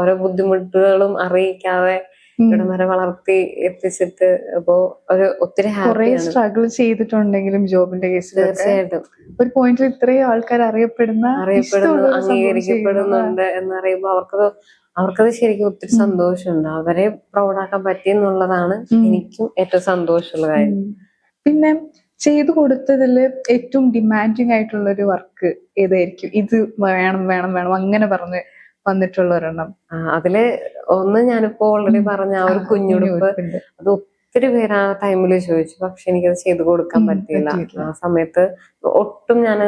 S1: ഓരോ ബുദ്ധിമുട്ടുകളും അറിയിക്കാതെ ഇവിടം വരെ വളർത്തി എത്തിച്ചിട്ട് അപ്പോ ഒത്തിരി
S2: സ്ട്രഗിൾ ചെയ്തിട്ടുണ്ടെങ്കിലും ജോബിന്റെ കേസിൽ
S1: തീർച്ചയായിട്ടും
S2: ഒരു പോയിന്റിൽ ഇത്രയും ആൾക്കാർ അറിയപ്പെടുന്നു,
S1: അംഗീകരിക്കപ്പെടുന്നുണ്ട് എന്നറിയുമ്പോ അവർക്കത് ശരിക്കും ഒത്തിരി സന്തോഷമുണ്ട്. അവരെ പ്രൗഡാക്കാൻ പറ്റിയെന്നുള്ളതാണ് എനിക്കും ഏറ്റവും സന്തോഷമുള്ള കാര്യം.
S2: പിന്നെ ചെയ്തു കൊടുത്തതിൽ ഏറ്റവും ഡിമാൻഡിങ് ആയിട്ടുള്ള ഒരു വർക്ക് ഏതായിരിക്കും? ഇത് വേണം വേണം വേണം അങ്ങനെ പറഞ്ഞ് വന്നിട്ടുള്ള ഒരെണ്ണം?
S1: അതില് ഒന്ന് ഞാനിപ്പോ ഓൾറെഡി പറഞ്ഞ ആ ഒരു കുഞ്ഞുടുപ്പ്, അത് ഒത്തിരി പേര് ആ ടൈമില് ചോദിച്ചു. പക്ഷെ എനിക്കത് ചെയ്തു കൊടുക്കാൻ പറ്റിയില്ല. ആ സമയത്ത് ഒട്ടും ഞാൻ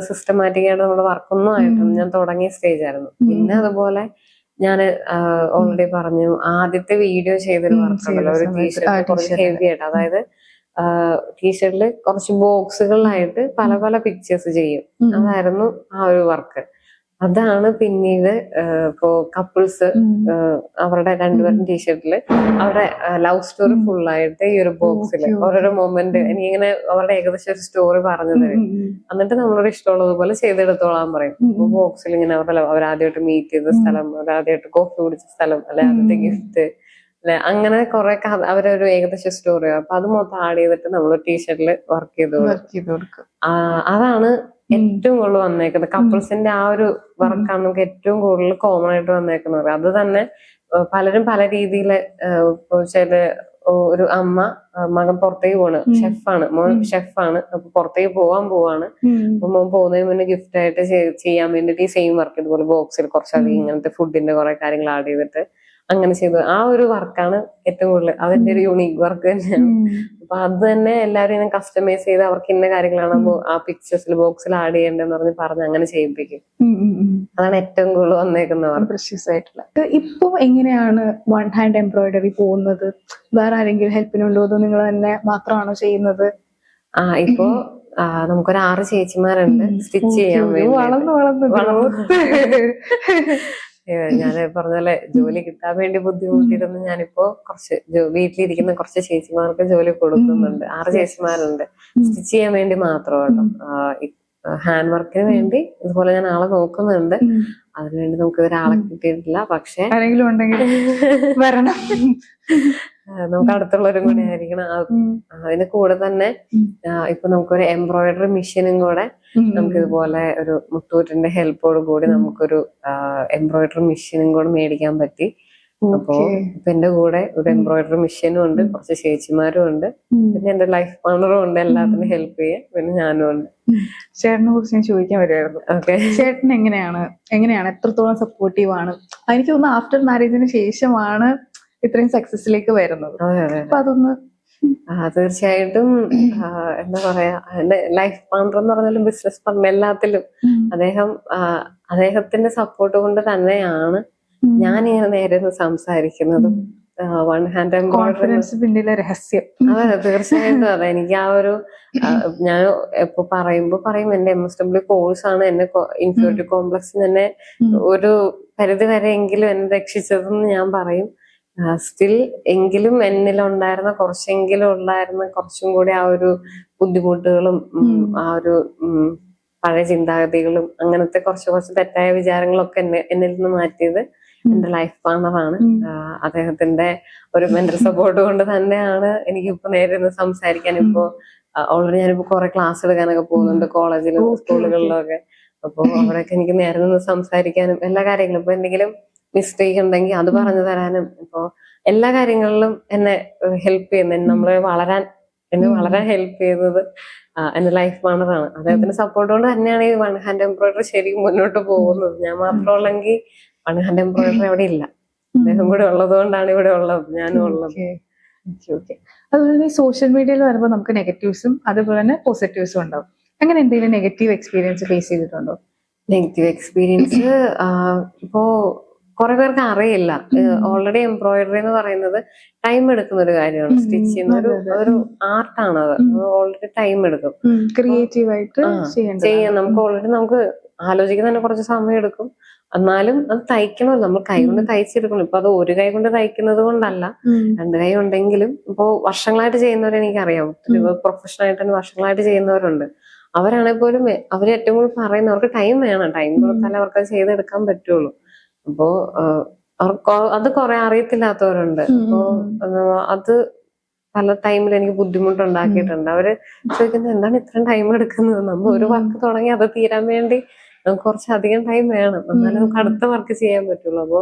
S1: സിസ്റ്റമാറ്റിക് ആയിട്ട് നമ്മുടെ വർക്കൊന്നും ആയിട്ടും ഞാൻ തുടങ്ങിയ സ്റ്റേജ് ആയിരുന്നു. പിന്നെ അതുപോലെ ഞാൻ ഓൾറെഡി പറഞ്ഞു, ആദ്യത്തെ വീഡിയോ ചെയ്തൊരു വർക്ക് ഉണ്ടല്ലോ, ഒരു ടീഷർട്ട് കുറച്ച് ഹെവി ആയിട്ട്, അതായത് ടീഷർട്ടില് കുറച്ച് ബോക്സുകളിലായിട്ട് പല പല പിക്ചേഴ്സ് ചെയ്യും. അതായിരുന്നു ആ ഒരു വർക്ക്. അതാണ് പിന്നീട് ഇപ്പോ കപ്പിൾസ് അവരുടെ രണ്ടുപേരും ടീഷർട്ടില് അവരുടെ ലവ് സ്റ്റോറി ഫുള്ളായിട്ട് ഈ ഒരു ബോക്സിൽ ഓരോരോ മൊമെന്റ് എനിക്കിങ്ങനെ അവരുടെ ഏകദേശം ഒരു സ്റ്റോറി പറഞ്ഞു തരും. എന്നിട്ട് നമ്മളോട് ഇഷ്ടമുള്ളതുപോലെ ചെയ്തെടുത്തോളാൻ പറയും. അപ്പൊ ബോക്സിൽ ഇങ്ങനെ അവരാദ്യമായിട്ട് മീറ്റ് ചെയ്ത സ്ഥലം, അവരാദ്യമായിട്ട് കോഫി കുടിച്ച സ്ഥലം, അല്ലെ ആദ്യത്തെ ഗിഫ്റ്റ്, അല്ലെ അങ്ങനെ കുറെ അവരൊരു ഏകദേശം സ്റ്റോറി. അപ്പൊ അത് മൊത്തം ആഡ് ചെയ്തിട്ട് നമ്മൾ ടീഷർട്ടിൽ വർക്ക് ചെയ്ത് കൊടുക്കും. അതാണ് ഏറ്റവും കൂടുതൽ വന്നേക്കുന്നത്. കപ്പിൾസിന്റെ ആ ഒരു വർക്കാണ് നമുക്ക് ഏറ്റവും കൂടുതൽ കോമൺ ആയിട്ട് വന്നേക്കുന്നത്. അത് തന്നെ പലരും പല രീതിയില് ചില ഒരു അമ്മ മകൻ പുറത്തേക്ക് പോവാണ്, ഷെഫാണ്, മോൻ ഷെഫാണ്, അപ്പൊ പുറത്തേക്ക് പോവാണ്. അപ്പൊ മോൻ പോകുന്നതിന് മുന്നേ ഗിഫ്റ്റ് ആയിട്ട് ചെയ്യാൻ വേണ്ടിട്ട് ഈ സെയിം വർക്ക് ഇതുപോലെ ബോക്സിൽ കുറച്ചധികം ഇങ്ങനത്തെ ഫുഡിന്റെ കുറെ കാര്യങ്ങൾ ആഡ് ചെയ്തിട്ട് അങ്ങനെ ചെയ്തു. ആ ഒരു വർക്കാണ് ഏറ്റവും കൂടുതൽ, അതിന്റെ ഒരു യുണീക് വർക്ക് തന്നെയാണ്. അപ്പൊ അത് തന്നെ എല്ലാവരും ഇങ്ങനെ കസ്റ്റമൈസ് ചെയ്ത് അവർക്ക് ഇന്ന കാര്യങ്ങളാണ് ആ പിക്ചേഴ്സിൽ ബോക്സിൽ ആഡ് ചെയ്യേണ്ടതെന്ന് പറഞ്ഞ് അങ്ങനെ ചെയ്യിപ്പിക്കും. അതാണ് ഏറ്റവും കൂടുതൽ വന്നേക്കുന്നത്.
S2: പ്രഷ്യസ് ആയിട്ടുള്ള. ഇപ്പൊ എങ്ങനെയാണ് വൺ ഹാൻഡ് എംബ്രോയിഡറി പോകുന്നത്? വേറെ ആരെങ്കിലും ഹെൽപ്പിനുണ്ടോ, അതോ നിങ്ങൾ തന്നെ മാത്രമാണോ ചെയ്യുന്നത്?
S1: ഇപ്പോ നമുക്കൊരു 6 ചേച്ചിമാരുണ്ട് സ്റ്റിച്ച് ചെയ്യാൻ വേണ്ടി. ഞാൻ പറഞ്ഞ ജോലി കിട്ടാൻ വേണ്ടി ബുദ്ധിമുട്ടിയിരുന്നു. ഞാനിപ്പോ കുറച്ച് വീട്ടിലിരിക്കുന്ന കുറച്ച് ചേച്ചിമാർക്ക് ജോലി കൊടുക്കുന്നുണ്ട്. 6 ചേച്ചിമാരുണ്ട് സ്റ്റിച്ച് ചെയ്യാൻ വേണ്ടി മാത്രം കേട്ടോ. ഹാൻഡ് വർക്കിന് വേണ്ടി ഇതുപോലെ ഞാൻ ആളെ നോക്കുന്നുണ്ട്. അതിനുവേണ്ടി നമുക്ക് ഒരാളെ കിട്ടിയിട്ടില്ല. പക്ഷെ
S2: ആരെങ്കിലും ഉണ്ടെങ്കിൽ വരണം.
S1: നമുക്ക് അടുത്തുള്ളവരും കൂടി ആയിരിക്കണം. അതിന് കൂടെ തന്നെ ഇപ്പൊ നമുക്കൊരു എംബ്രോയിഡറി മെഷീനും കൂടെ നമുക്ക് ഇതുപോലെ ഒരു മുത്തൂറ്റിന്റെ ഹെൽപ്പോട് കൂടി നമുക്കൊരു എംബ്രോയിഡറി മെഷീനും കൂടെ മേടിക്കാൻ പറ്റി. അപ്പോ ഇപ്പൊ എന്റെ കൂടെ ഒരു എംബ്രോയിഡറി മെഷീനും ഉണ്ട്, കുറച്ച് ചേച്ചിമാരും ഉണ്ട്, പിന്നെ എന്റെ ലൈഫ് പാർട്ണറും ഉണ്ട് എല്ലാത്തിനും ഹെൽപ്പ് ചെയ്യാൻ, പിന്നെ ഞാനും ഉണ്ട്.
S2: ചേട്ടനെ കുറിച്ച് ഞാൻ ചോദിക്കാൻ വരുമായിരുന്നു. ചേട്ടൻ എങ്ങനെയാണ് എത്രത്തോളം സപ്പോർട്ടീവ് ആണ്? എനിക്ക് തോന്നുന്നു ആഫ്റ്റർ മാരേജിന് ശേഷമാണ് ഇത്രയും സക്സസിലേക്ക് വരുന്നത്. അപ്പൊ അതൊന്ന്
S1: തീർച്ചയായിട്ടും എന്താ പറയാ, എന്റെ ലൈഫ് പാർട്ണർ എന്ന് പറഞ്ഞാലും ബിസിനസ് പാർട്ണർ എല്ലാത്തിലും അദ്ദേഹത്തിന്റെ സപ്പോർട്ട് കൊണ്ട് തന്നെയാണ് ഞാനിങ്ങനെ നേരെ സംസാരിക്കുന്നതും. വൺ ഹാൻഡ് എംബ്രോയിഡറി
S2: പിന്നിലെ രഹസ്യം.
S1: അതെ, തീർച്ചയായിട്ടും അതെ. എനിക്ക് ആ ഒരു ഞാൻ ഇപ്പൊ പറയും എന്റെ MSW കോഴ്സാണ് എന്നെ ഇൻഫീരിയോറിറ്റി കോംപ്ലക്സിൽ എന്നെ ഒരു പരിധി വരെ എങ്കിലും എന്നെ രക്ഷിച്ചതെന്ന് ഞാൻ പറയും. സ്റ്റിൽ എങ്കിലും എന്നിലുണ്ടായിരുന്ന കുറച്ചും കൂടി ആ ഒരു ബുദ്ധിമുട്ടുകളും ആ ഒരു പഴയ ചിന്താഗതികളും അങ്ങനത്തെ കുറച്ച് തെറ്റായ വിചാരങ്ങളൊക്കെ എന്നിൽ നിന്ന് മാറ്റിയത് എന്റെ ലൈഫ് പാർട്ണറാണ്. അദ്ദേഹത്തിന്റെ ഒരു മെന്റൽ സപ്പോർട്ട് കൊണ്ട് തന്നെയാണ് എനിക്കിപ്പോ നേരെ ഒന്ന് സംസാരിക്കാൻ. ഇപ്പോ ഓൾറെഡി ഞാനിപ്പോ കുറെ ക്ലാസ് എടുക്കാനൊക്കെ പോകുന്നുണ്ട് കോളേജിലും സ്കൂളുകളിലും ഒക്കെ. അപ്പൊ അവിടെയൊക്കെ എനിക്ക് നേരെ നിന്ന് സംസാരിക്കാനും എല്ലാ കാര്യങ്ങളും, ഇപ്പൊ എന്തെങ്കിലും മിസ്റ്റേക്ക് ഉണ്ടെങ്കിൽ അത് പറഞ്ഞു തരാനും, ഇപ്പൊ എല്ലാ കാര്യങ്ങളിലും എന്നെ ഹെൽപ്പ് ചെയ്യുന്നത്, എന്നെ വളരാൻ ഹെൽപ്പ് ചെയ്യുന്നത് എന്റെ ലൈഫ് പാർട്ണറാണ്. അദ്ദേഹത്തിന്റെ സപ്പോർട്ട് കൊണ്ട് തന്നെയാണ് ഈ വൺ ഹാൻഡ് എംബ്രോയിഡറി ശരിക്കും മുന്നോട്ട് പോകുന്നത്. ഞാൻ മാത്രമുള്ളെങ്കിൽ വൺ ഹാൻഡ് എംബ്രോയിഡറി അവിടെ ഇല്ല. അദ്ദേഹം കൂടെ ഉള്ളത് കൊണ്ടാണ് ഇവിടെ ഉള്ളത്, ഞാനും ഉള്ളത്.
S2: അതുപോലെ സോഷ്യൽ മീഡിയയിൽ വരുമ്പോൾ നമുക്ക് നെഗറ്റീവ്സും അതുപോലെ തന്നെ പോസിറ്റീവ്സും ഉണ്ടാവും. അങ്ങനെ എന്തെങ്കിലും നെഗറ്റീവ് എക്സ്പീരിയൻസ് ഫേസ് ചെയ്തിട്ടുണ്ടോ?
S1: നെഗറ്റീവ് എക്സ്പീരിയൻസ് ഇപ്പോ കുറെ പേർക്ക് അറിയില്ല. ഓൾറെഡി എംബ്രോയിഡറി എന്ന് പറയുന്നത് ടൈം എടുക്കുന്ന ഒരു കാര്യമാണ്. സ്റ്റിച്ച് ചെയ്യുന്ന ഒരു ആർട്ടാണ്. അത് ഓൾറെഡി ടൈം എടുക്കും.
S2: ക്രിയേറ്റീവ് ആയിട്ട്
S1: ചെയ്യാൻ നമുക്ക് ആലോചിക്കാൻ തന്നെ കുറച്ച് സമയം എടുക്കും. എന്നാലും അത് തയ്ക്കണമല്ലോ, നമ്മൾ കൈ കൊണ്ട് തയ്ച്ചെടുക്കണം. ഇപ്പൊ അത് ഒരു കൈ കൊണ്ട് തയ്ക്കുന്നത് കൊണ്ടല്ല, 2 കൈ ഉണ്ടെങ്കിലും ഇപ്പോ വർഷങ്ങളായിട്ട് ചെയ്യുന്നവരെ എനിക്കറിയാം. പ്രൊഫഷണൽ ആയിട്ട് തന്നെ വർഷങ്ങളായിട്ട് ചെയ്യുന്നവരുണ്ട്. അവരാണെങ്കിൽ പോലും അവര് ഏറ്റവും കൂടുതൽ പറയുന്നത് അവർക്ക് ടൈം വേണം. ടൈം കൊടുത്താലേ അവർക്ക് അത് ചെയ്തെടുക്കാൻ പറ്റുള്ളൂ. അപ്പോ അത് കുറെ അറിയത്തില്ലാത്തവരുണ്ട്. അപ്പോ അത് പല ടൈമിൽ എനിക്ക് ബുദ്ധിമുട്ടുണ്ടാക്കിയിട്ടുണ്ട്. അവര് ചോദിക്കുന്നത് എന്താണ് ഇത്രയും ടൈം എടുക്കുന്നത്? നമ്മൾ ഒരു വർക്ക് തുടങ്ങി അത് തീരാൻ വേണ്ടി നമുക്ക് കുറച്ചധികം ടൈം വേണം, എന്നാലും നമുക്ക് അടുത്ത വർക്ക് ചെയ്യാൻ പറ്റുള്ളൂ. അപ്പോ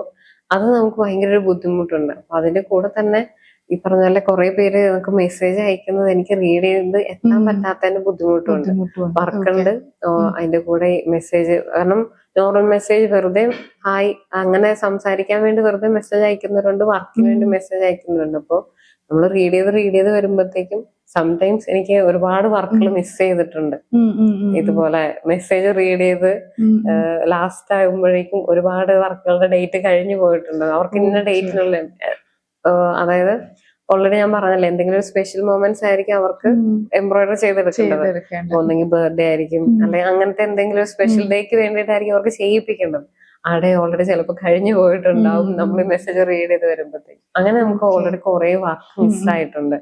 S1: അത് നമുക്ക് ഭയങ്കര ഒരു ബുദ്ധിമുട്ടുണ്ട്. അപ്പൊ അതിന്റെ കൂടെ തന്നെ ഈ പറഞ്ഞ പോലെ കുറെ പേര് നമുക്ക് മെസ്സേജ് അയക്കുന്നത് എനിക്ക് റീഡ് ചെയ്ത് എത്താൻ പറ്റാത്തതിന്റെ ബുദ്ധിമുട്ടുണ്ട്. വർക്കുണ്ട് അതിന്റെ കൂടെ മെസ്സേജ്, കാരണം നോർമൽ മെസ്സേജ് വെറുതെ ഹായ് അങ്ങനെ സംസാരിക്കാൻ വേണ്ടി വെറുതെ മെസ്സേജ് അയക്കുന്നവരുണ്ട്, വർക്കിന് വേണ്ടി മെസ്സേജ് അയക്കുന്നവരുണ്ട്. അപ്പൊ നമ്മൾ റീഡ് ചെയ്ത് വരുമ്പോഴത്തേക്കും സംടൈംസ് എനിക്ക് ഒരുപാട് വർക്കുകൾ മിസ് ചെയ്തിട്ടുണ്ട്. ഇതുപോലെ മെസ്സേജ് റീഡ് ചെയ്ത് ലാസ്റ്റ് ആകുമ്പോഴേക്കും ഒരുപാട് വർക്കുകളുടെ ഡേറ്റ് കഴിഞ്ഞു പോയിട്ടുണ്ട്. അവർക്ക് ഇന്ന ഡേറ്റിനുള്ള അതായത് ഓൾറെഡി ഞാൻ പറഞ്ഞല്ലോ, എന്തെങ്കിലും ഒരു സ്പെഷ്യൽ മൊമെന്റ്സ് ആയിരിക്കും അവർക്ക് എംബ്രോയിഡറി ചെയ്തെടുക്കേണ്ടത്. ഒന്നെങ്കിൽ ബർത്ത്ഡേ ആയിരിക്കും, അല്ലെങ്കിൽ അങ്ങനത്തെ എന്തെങ്കിലും സ്പെഷ്യൽ ഡേക്ക് വേണ്ടിയിട്ടായിരിക്കും അവർക്ക് ചെയ്യിപ്പിക്കേണ്ടത്. ആ ഡേ ഓൾറെഡി ചിലപ്പോൾ കഴിഞ്ഞു പോയിട്ടുണ്ടാവും നമ്മൾ മെസ്സേജ് റീഡ് ചെയ്ത് വരുമ്പോഴത്തേക്കും. അങ്ങനെ നമുക്ക് ഓൾറെഡി കുറെ വർക്ക് മിസ്സായിട്ടുണ്ട്.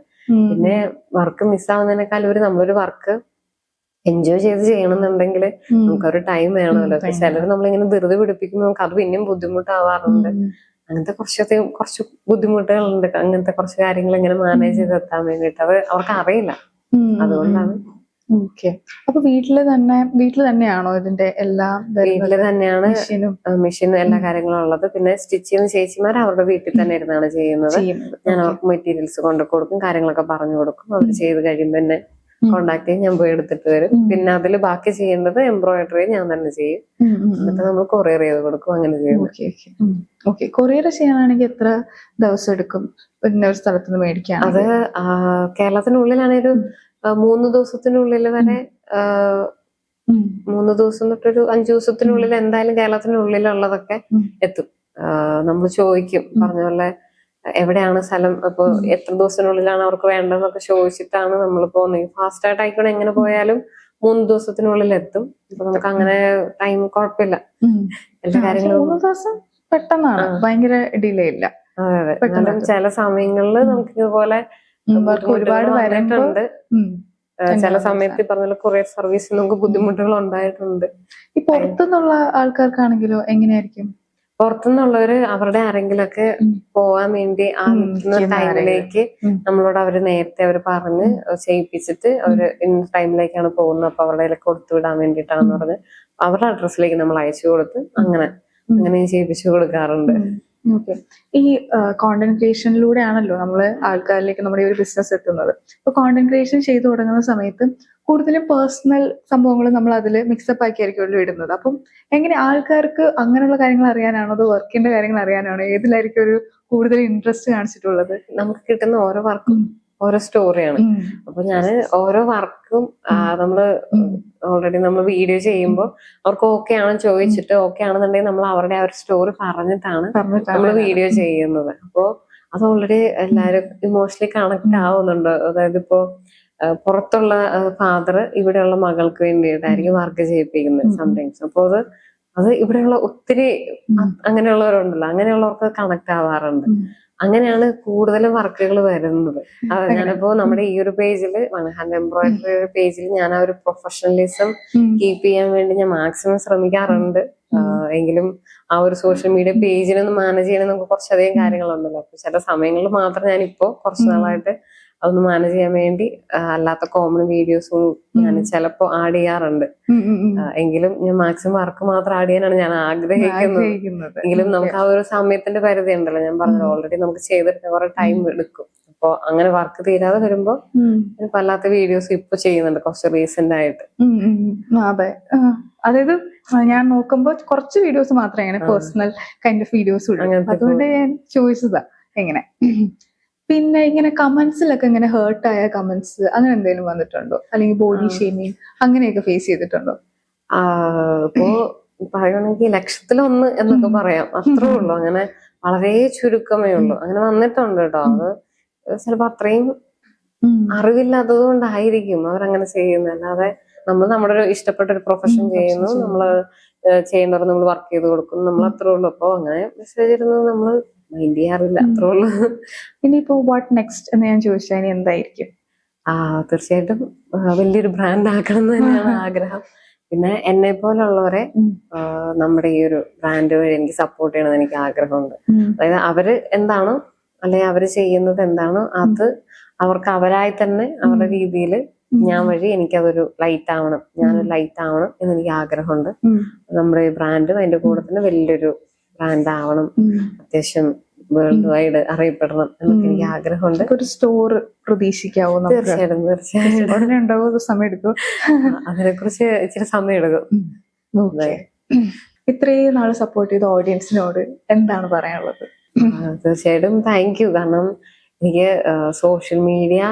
S1: പിന്നെ വർക്ക് മിസ്സാവുന്നതിനേക്കാൾ നമ്മളൊരു വർക്ക് എൻജോയ് ചെയ്ത് ചെയ്യണമെന്നുണ്ടെങ്കിൽ നമുക്കൊരു ടൈം വേണമല്ലോ. ചിലർ നമ്മളിങ്ങനെ ധൃതി പിടിപ്പിക്കുമ്പോൾ നമുക്ക് അത് പിന്നെയും ബുദ്ധിമുട്ടാവാറുണ്ട്. അങ്ങനത്തെ കുറച്ച് ബുദ്ധിമുട്ടുകളുണ്ട്. അങ്ങനത്തെ കുറച്ച് കാര്യങ്ങൾ ഇങ്ങനെ മാനേജ് ചെയ്തെത്താൻ വേണ്ടിട്ട് അവർക്ക് അറിയില്ല. അതുകൊണ്ടാണ്.
S2: ഓക്കെ. അപ്പൊ വീട്ടില് തന്നെയാണോ ഇതിന്റെ എല്ലാം?
S1: വീട്ടില് തന്നെയാണ് മെഷീനും എല്ലാ കാര്യങ്ങളും ഉള്ളത്. പിന്നെ സ്റ്റിച്ച് ചെയ്യുന്ന ചേച്ചിമാർ അവരുടെ വീട്ടിൽ തന്നെ ഇരുന്നാണ് ചെയ്യുന്നത്. ഞാൻ അവർക്ക് മെറ്റീരിയൽസ് കൊണ്ടു കൊടുക്കും, കാര്യങ്ങളൊക്കെ പറഞ്ഞു കൊടുക്കും. അവർ ചെയ്ത് കഴിയുമ്പോൾ തന്നെ കോണ്ടാക്ട് ചെയ്യും, ഞാൻ പോയി എടുത്തിട്ട് വരും. പിന്നെ അതിൽ ബാക്കി ചെയ്യേണ്ടത് എംബ്രോയിഡറി ഞാൻ തന്നെ ചെയ്യും. എന്നിട്ട് നമ്മൾ കൊറിയർ ചെയ്ത് കൊടുക്കും. അങ്ങനെ ചെയ്യും.
S2: കൊറിയർ ചെയ്യാനാണെങ്കിൽ എത്ര ദിവസം എടുക്കും പിന്നെ ഒരു സ്ഥലത്ത് നിന്ന് മേടിക്കാൻ?
S1: അത് കേരളത്തിനുള്ളിലാണെങ്കിൽ ഒരു 3 ദിവസത്തിനുള്ളിൽ വരെ 3 ദിവസം തൊട്ടൊരു 5 ദിവസത്തിനുള്ളിൽ എന്തായാലും കേരളത്തിനുള്ളിലുള്ളതൊക്കെ എത്തും. നമ്മൾ ചോദിക്കും, പറഞ്ഞ പോലെ എവിടെയാണ് സ്ഥലം, അപ്പൊ എത്ര ദിവസത്തിനുള്ളിലാണ് അവർക്ക് വേണ്ടതെന്നൊക്കെ ചോദിച്ചിട്ടാണ് നമ്മളിപ്പോ ഫാസ്റ്റ് ആയിട്ട് ആയിക്കോട്ടെ എങ്ങനെ പോയാലും 3 ദിവസത്തിനുള്ളിൽ എത്തും. അപ്പൊ നമുക്ക് അങ്ങനെ ടൈം കുഴപ്പമില്ല. എല്ലാ കാര്യങ്ങളും
S2: 3 ദിവസം പെട്ടെന്നാണ്, ഭയങ്കര ഡിലേ ഇല്ല.
S1: അതെ. എന്നാലും ചില സമയങ്ങളിൽ നമുക്ക് ഇതുപോലെ ഒരുപാട് വന്നിട്ടുണ്ട്. ചില സമയത്ത് പറഞ്ഞ കൊറിയർ സർവീസിൽ നമുക്ക് ബുദ്ധിമുട്ടുകൾ ഉണ്ടായിട്ടുണ്ട്.
S2: ഈ പുറത്തുനിന്നുള്ള ആൾക്കാർക്കാണെങ്കിലോ എങ്ങനെയായിരിക്കും?
S1: പുറത്തുനിന്നുള്ളവര് അവരുടെ ആരെങ്കിലൊക്കെ പോവാൻ വേണ്ടി ആ നിൽക്കുന്ന ടൈമിലേക്ക് നമ്മളോട് അവര് നേരത്തെ പറഞ്ഞ് ചെയ്യിപ്പിച്ചിട്ട് അവര് ഇന്ന ടൈമിലേക്കാണ് പോകുന്നത്, അപ്പൊ അവരുടെ കൊടുത്തു വിടാൻ വേണ്ടിയിട്ടാണെന്ന് പറഞ്ഞ് അവരുടെ അഡ്രസ്സിലേക്ക് നമ്മൾ അയച്ചു കൊടുത്ത് അങ്ങനെ ചെയ്യിപ്പിച്ചു കൊടുക്കാറുണ്ട്.
S2: ഓക്കെ. ഈ കോണ്ടന്റ് ക്രിയേഷനിലൂടെ ആണല്ലോ നമ്മള് ആൾക്കാരിലേക്ക് നമ്മുടെ ഒരു ബിസിനസ് എത്തുന്നത്. ഇപ്പൊ കോണ്ടന്റ് ക്രിയേഷൻ ചെയ്തു തുടങ്ങുന്ന സമയത്ത് കൂടുതലും പേഴ്സണൽ സംഭവങ്ങൾ നമ്മൾ അതിൽ മിക്സപ്പ് ആക്കിയായിരിക്കുമല്ലോ ഇടുന്നത്. അപ്പം എങ്ങനെ ആൾക്കാർക്ക് അങ്ങനെയുള്ള കാര്യങ്ങൾ അറിയാനാണോ അതോ വർക്കിന്റെ കാര്യങ്ങൾ അറിയാനാണോ, ഏതിലായിരിക്കും ഒരു കൂടുതൽ ഇൻട്രസ്റ്റ് കാണിച്ചിട്ടുള്ളത്?
S1: നമുക്ക് കിട്ടുന്ന ഓരോ വർക്കും ഓരോ സ്റ്റോറിയാണ്. അപ്പൊ ഞാന് ഓരോ വർക്കും നമ്മള് ഓൾറെഡി നമ്മൾ വീഡിയോ ചെയ്യുമ്പോൾ അവർക്ക് ഓക്കെ ആണെന്ന് ചോദിച്ചിട്ട് ഓക്കെ ആണെന്നുണ്ടെങ്കിൽ നമ്മൾ അവരുടെ ആ ഒരു സ്റ്റോറി പറഞ്ഞിട്ടാണ് നമ്മൾ വീഡിയോ ചെയ്യുന്നത്. അപ്പോ അത് ഓൾറെഡി എല്ലാവരും ഇമോഷണലി കണക്ട് ആവുന്നുണ്ട്. അതായത് ഇപ്പോ പുറത്തുള്ള ഫാദർ ഇവിടെയുള്ള മകൾക്ക് വേണ്ടിയിട്ടായിരിക്കും വർക്ക് ചെയ്യിപ്പിക്കുന്നത് സംടൈംസ്. അപ്പൊ അത് ഇവിടെയുള്ള ഒത്തിരി അങ്ങനെയുള്ളവരുണ്ടല്ലോ, അങ്ങനെയുള്ളവർക്ക് കണക്ട് ആവാറുണ്ട്. അങ്ങനെയാണ് കൂടുതലും വർക്കുകൾ വരുന്നത്. ഞാനിപ്പോ നമ്മുടെ ഈ ഒരു പേജില് ഹാൻഡ് എംബ്രോയിഡറി പേജിൽ ഞാൻ ആ ഒരു പ്രൊഫഷണലിസം കീപ്പ് ചെയ്യാൻ വേണ്ടി ഞാൻ മാക്സിമം ശ്രമിക്കാറുണ്ട്. എങ്കിലും ആ ഒരു സോഷ്യൽ മീഡിയ പേജിനൊന്ന് മാനേജ് ചെയ്യണമെങ്കിൽ നമുക്ക് കുറച്ചധികം കാര്യങ്ങളുണ്ടല്ലോ. അപ്പൊ ചില സമയങ്ങളിൽ മാത്രം ഞാനിപ്പോ കുറച്ചു നാളായിട്ട് അതൊന്ന് മാനേജ് ചെയ്യാൻ വേണ്ടി അല്ലാത്ത കോമൺ വീഡിയോസും ഞാൻ ചിലപ്പോ ആഡ് ചെയ്യാറുണ്ട്. എങ്കിലും ഞാൻ മാക്സിമം വർക്ക് മാത്രം ആഡ് ചെയ്യാനാണ് ഞാൻ ആഗ്രഹിക്കുന്നത്. എങ്കിലും നമുക്ക് ആ ഒരു സമയത്തിന്റെ പരിധി ഉണ്ടല്ലോ, ഞാൻ പറഞ്ഞത് ഓൾറെഡി നമുക്ക് ചെയ്തെടുക്കാൻ കുറെ ടൈം എടുക്കും. അപ്പൊ അങ്ങനെ വർക്ക് തീരാതെ വരുമ്പോ അല്ലാത്ത വീഡിയോസ് ഇപ്പൊ ചെയ്യുന്നുണ്ട് കുറച്ച് റീസെന്റ് ആയിട്ട്.
S2: അതെ, അതായത് ഞാൻ നോക്കുമ്പോ കുറച്ച് വീഡിയോസ് മാത്രമേ അങ്ങനെ പേഴ്സണൽ കൈൻഡ് ഓഫ് വീഡിയോസ് ഉള്ളൂ. അതുകൊണ്ട് ഞാൻ ചോദിച്ചതാ എങ്ങനെ. പിന്നെ ഇങ്ങനെ കമന്റ്സിലൊക്കെ ഇങ്ങനെ ഹേർട്ടായ കമന്റ്സ് അങ്ങനെ എന്തെങ്കിലും വന്നിട്ടുണ്ടോ? അല്ലെങ്കിൽ ബോഡി ഷേമിങ് അങ്ങനെയൊക്കെ ഫേസ് ചെയ്തിട്ടുണ്ടോ?
S1: ഇപ്പോ പറയുകയാണെങ്കിൽ 1,00,000-1 എന്നൊക്കെ പറയാം, അത്രേ ഉള്ളൂ. അങ്ങനെ വളരെ ചുരുക്കമേ ഉള്ളൂ. അങ്ങനെ വന്നിട്ടുണ്ട് കേട്ടോ. അത് ചിലപ്പോ അത്രയും അറിവില്ലാത്തത് കൊണ്ടായിരിക്കും അവരങ്ങനെ ചെയ്യുന്നത്. അല്ലാതെ നമ്മൾ നമ്മുടെ ഒരു ഇഷ്ടപ്പെട്ട ഒരു പ്രൊഫഷൻ ചെയ്യുന്നു, നമ്മള് ചെയ്യുന്നവർ നമ്മൾ വർക്ക് ചെയ്ത് കൊടുക്കുന്നു, നമ്മൾ അത്രേ ഉള്ളൂ. അപ്പൊ അങ്ങനെ മെസ്സേജ് ഇടുന്നത് നമ്മള് മൈൻഡ് ചെയ്യാറില്ല, അത്രേ ഉള്ളൂ.
S2: ഇനിയിപ്പോ വാട്ട് നെക്സ്റ്റ് എന്ന് ഞാൻ ചോദിച്ചാൽ ഇനി എന്തായിരിക്കും?
S1: തീർച്ചയായിട്ടും വലിയൊരു ബ്രാൻഡ് ആക്കണം എന്ന് തന്നെയാണ് ആഗ്രഹം. പിന്നെ എന്നെ പോലുള്ളവരെ നമ്മുടെ ഈ ഒരു ബ്രാൻഡ് വഴി എനിക്ക് സപ്പോർട്ട് ചെയ്യണമെന്ന് എനിക്ക് ആഗ്രഹമുണ്ട്. അതായത് അവര് എന്താണോ അല്ലെങ്കിൽ അവര് ചെയ്യുന്നത് എന്താണോ അത് അവർക്ക് അവരായി തന്നെ അവരുടെ രീതിയിൽ ഞാൻ വഴി എനിക്കതൊരു ലൈറ്റ് ആവണം, ഞാനൊരു ലൈറ്റ് ആവണം എന്ന് എനിക്ക് ആഗ്രഹമുണ്ട്. നമ്മുടെ ഈ ബ്രാൻഡ് അതിന്റെ കൂടെ തന്നെ വലിയൊരു ബ്രാൻഡ് ആവണം, അത്യാവശ്യം വേൾഡ് വൈഡ് അറിയപ്പെടണം എന്നൊക്കെ എനിക്ക് ആഗ്രഹമുണ്ട്.
S2: ഒരു സ്റ്റോർ പ്രതീക്ഷിക്കാവോ?
S1: തീർച്ചയായിട്ടും തീർച്ചയായിട്ടും
S2: ഉടനെ ഉണ്ടാവും, സമയം എടുക്കും.
S1: അതിനെ കുറിച്ച് ഇച്ചിരി സമയം എടുക്കും.
S2: ഇത്രയും നാള് സപ്പോർട്ട് ചെയ്ത ഓഡിയൻസിനോട് എന്താണ് പറയാനുള്ളത്?
S1: തീർച്ചയായിട്ടും താങ്ക് യു. കാരണം എനിക്ക് സോഷ്യൽ മീഡിയ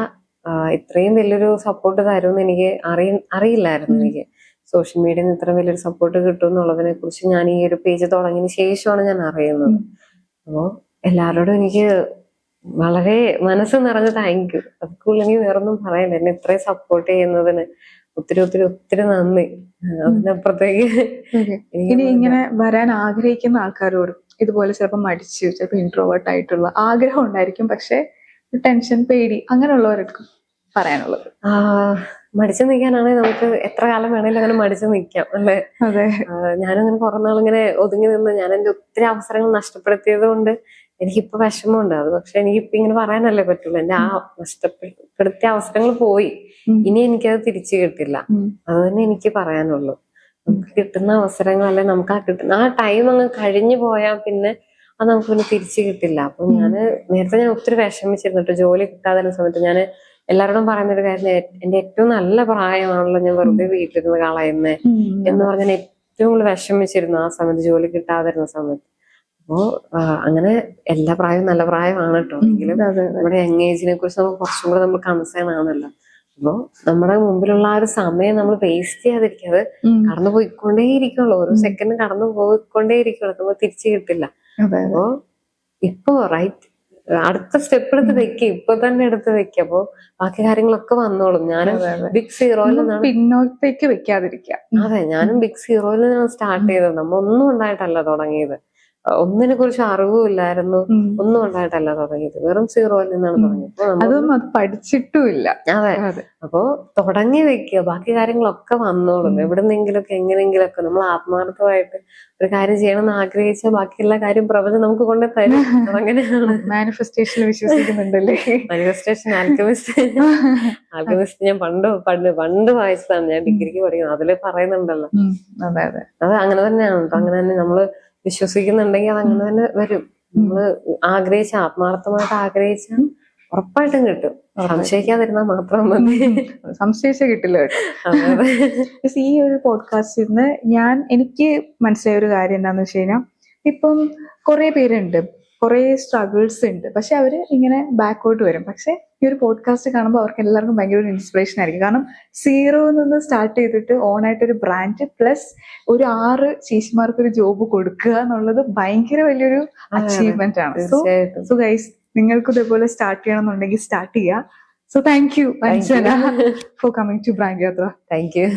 S1: ഇത്രയും വലിയൊരു സപ്പോർട്ട് തരുമെന്ന് എനിക്ക് അറിയില്ലായിരുന്നു. എനിക്ക് സോഷ്യൽ മീഡിയയിൽ നിന്ന് ഇത്ര വലിയൊരു സപ്പോർട്ട് കിട്ടും എന്നുള്ളതിനെ കുറിച്ച് ഞാൻ ഈ ഒരു പേജ് തുടങ്ങിയതിന് ശേഷമാണ് ഞാൻ അറിയുന്നത്. അപ്പോ എല്ലാവരോടും എനിക്ക് വളരെ മനസ്സ് നിറഞ്ഞ താങ്ക് യു. അതൊക്കെ വേറൊന്നും പറയണ്ട. എന്നെ ഇത്രയും സപ്പോർട്ട് ചെയ്യുന്നതിന് ഒത്തിരി ഒത്തിരി ഒത്തിരി നന്ദി. അതിനപ്പുറത്തേക്ക്
S2: ഇനി ഇങ്ങനെ വരാൻ ആഗ്രഹിക്കുന്ന ആൾക്കാരോട് ഇതുപോലെ ചിലപ്പോൾ മടിച്ച് ചിലപ്പോൾ ഇൻട്രോവേർട്ട് ആയിട്ടുള്ള ആഗ്രഹം ഉണ്ടായിരിക്കും, പക്ഷെ ടെൻഷൻ, പേടി അങ്ങനെയുള്ളവർക്ക് പറയാനുള്ളത്?
S1: മടിച്ചു നിൽക്കാനാണെങ്കിൽ നമുക്ക് എത്ര കാലം വേണേലും അങ്ങനെ മടിച്ചു നിൽക്കാം അല്ലെ.
S2: അതെ,
S1: ഞാനങ്ങനെ കുറെ നാളിങ്ങനെ ഒതുങ്ങി നിന്ന് ഞാൻ എന്റെ ഒത്തിരി അവസരങ്ങൾ നഷ്ടപ്പെടുത്തിയത് കൊണ്ട് എനിക്കിപ്പോ വിഷമമുണ്ട്. അത് പക്ഷെ എനിക്കിപ്പോ ഇങ്ങനെ പറയാനല്ലേ പറ്റുള്ളൂ. എന്റെ ആ നഷ്ടപ്പെടുത്തിയ അവസരങ്ങൾ പോയി, ഇനി എനിക്കത് തിരിച്ചു കിട്ടില്ല. അത് തന്നെ എനിക്ക് പറയാനുള്ളൂ. നമുക്ക് കിട്ടുന്ന അവസരങ്ങൾ അല്ലെ, നമുക്ക് ആ കിട്ടുന്ന ആ ടൈം അങ്ങ് കഴിഞ്ഞു പോയാൽ പിന്നെ അത് നമുക്ക് പിന്നെ തിരിച്ചു കിട്ടില്ല. അപ്പൊ നേരത്തെ ഞാൻ ഒത്തിരി വിഷമിച്ചിരുന്നു കേട്ടോ. ജോലി കിട്ടാതെ സമയത്ത് ഞാൻ എല്ലാവരോടും പറയുന്നൊരു കാര്യം, എന്റെ ഏറ്റവും നല്ല പ്രായമാണല്ലോ ഞാൻ വെറുതെ വീട്ടിലിരുന്ന് കളയുന്നേ എന്ന് പറഞ്ഞാൽ ഏറ്റവും കൂടുതൽ വിഷമിച്ചിരുന്നു ആ സമയത്ത്, ജോലി കിട്ടാതിരുന്ന സമയത്ത്. അപ്പോ അങ്ങനെ എല്ലാ പ്രായവും നല്ല പ്രായമാണ് കേട്ടോ. എങ്കിലും നമ്മുടെ യങ് ഏജിനെ കുറിച്ച് നമുക്ക് കുറച്ചും കൂടെ നമ്മൾ കൺസേൺ ആണല്ലോ. അപ്പോ നമ്മുടെ മുമ്പിലുള്ള ആ ഒരു സമയം നമ്മൾ വേസ്റ്റ് ചെയ്യാതിരിക്കാതെ കടന്നു പോയിക്കൊണ്ടേ ഇരിക്കുള്ളൂ. ഓരോ സെക്കൻഡ് കടന്നു പോയിക്കൊണ്ടേ ഇരിക്കുള്ളൂ. നമ്മൾ തിരിച്ചു കിട്ടില്ല. അപ്പോ ഇപ്പോ അടുത്ത സ്റ്റെപ്പ് എടുത്ത് വെക്കുക, ഇപ്പൊ തന്നെ എടുത്ത് വെക്കുക. അപ്പൊ ബാക്കി കാര്യങ്ങളൊക്കെ വന്നോളും. ഞാനും ബിഗ് സീറോയിൽ നിന്നാണ്
S2: പിന്നോട്ടേക്ക് വെക്കാതിരിക്കുക.
S1: അതെ, ഞാനും ബിഗ് സീറോയിൽ നിന്നാണ് സ്റ്റാർട്ട് ചെയ്തത്. നമ്മ ഒന്നും ഉണ്ടായിട്ടല്ല തുടങ്ങിയത്. ഒന്നിനെ കുറിച്ച് അറിവുമില്ലായിരുന്നു, ഒന്നും ഉണ്ടായിട്ടല്ല തുടങ്ങിയത്. വെറും സീറോയിൽ നിന്നാണ് തുടങ്ങിയത്.
S2: അതൊന്നും അത് പഠിച്ചിട്ടുമില്ല.
S1: അതെ, അപ്പോ തുടങ്ങി വെക്കുക, ബാക്കി കാര്യങ്ങളൊക്കെ വന്നോളും. എവിടെന്നെങ്കിലൊക്കെ എങ്ങനെയെങ്കിലൊക്കെ നമ്മൾ ആത്മാർത്ഥമായിട്ട് ഒരു കാര്യം ചെയ്യണമെന്ന് ആഗ്രഹിച്ചാൽ ബാക്കിയുള്ള കാര്യം പ്രപഞ്ചം നമുക്ക് കൊണ്ട് തരും. അങ്ങനെയാണ്.
S2: മാനിഫെസ്റ്റേഷനിൽ വിശ്വസിക്കുന്നുണ്ടല്ലേ?
S1: മാനിഫെസ്റ്റേഷൻ, ആൽക്കമിസ്റ്റ് ഞാൻ പണ്ട് വായിച്ചതാണ്. ഞാൻ ഡിഗ്രിക്ക് പഠിക്കുന്നത്. അതില് പറയുന്നുണ്ടല്ലോ. അത് അങ്ങനെ തന്നെയാണ് കേട്ടോ. അങ്ങനെ തന്നെ നമ്മള് വിശ്വസിക്കുന്നുണ്ടെങ്കിൽ അത് അങ്ങനെ തന്നെ വരും. നമ്മള് ആത്മാർത്ഥമായിട്ട് ആഗ്രഹിച്ചാൽ ഉറപ്പായിട്ടും കിട്ടും. സംശയിക്കാതിരുന്നാൽ മാത്രം മതി.
S2: സംശയിച്ച കിട്ടില്ല കേട്ടോ. ഈ ഒരു പോഡ്കാസ്റ്റിൽ നിന്ന് എനിക്ക് മനസ്സിലായ ഒരു കാര്യം എന്താന്ന് വെച്ച് കഴിഞ്ഞാൽ, ഇപ്പം കുറെ പേരുണ്ട്, കുറെ സ്ട്രഗിൾസ് ഉണ്ട്, പക്ഷെ അവര് ഇങ്ങനെ ബാക്കോട്ട് വരും. പക്ഷെ ഈ ഒരു പോഡ്കാസ്റ്റ് കാണുമ്പോൾ അവർക്ക് എല്ലാവർക്കും ഭയങ്കര ഒരു ഇൻസ്പിറേഷൻ ആയിരിക്കും. കാരണം സീറോയിൽ നിന്ന് സ്റ്റാർട്ട് ചെയ്തിട്ട് ഓണായിട്ടൊരു ബ്രാൻഡ് പ്ലസ് ഒരു 6 ചേച്ചിമാർക്ക് ഒരു ജോബ് കൊടുക്കുക എന്നുള്ളത് ഭയങ്കര വലിയൊരു അച്ചീവ്മെന്റ് ആണ്. സോ ഗൈസ്, നിങ്ങൾക്ക് ഇതേപോലെ സ്റ്റാർട്ട് ചെയ്യണമെന്നുണ്ടെങ്കിൽ സ്റ്റാർട്ട് ചെയ്യുക. So thank you Anjana for coming to brand Yatra.
S1: Thank U.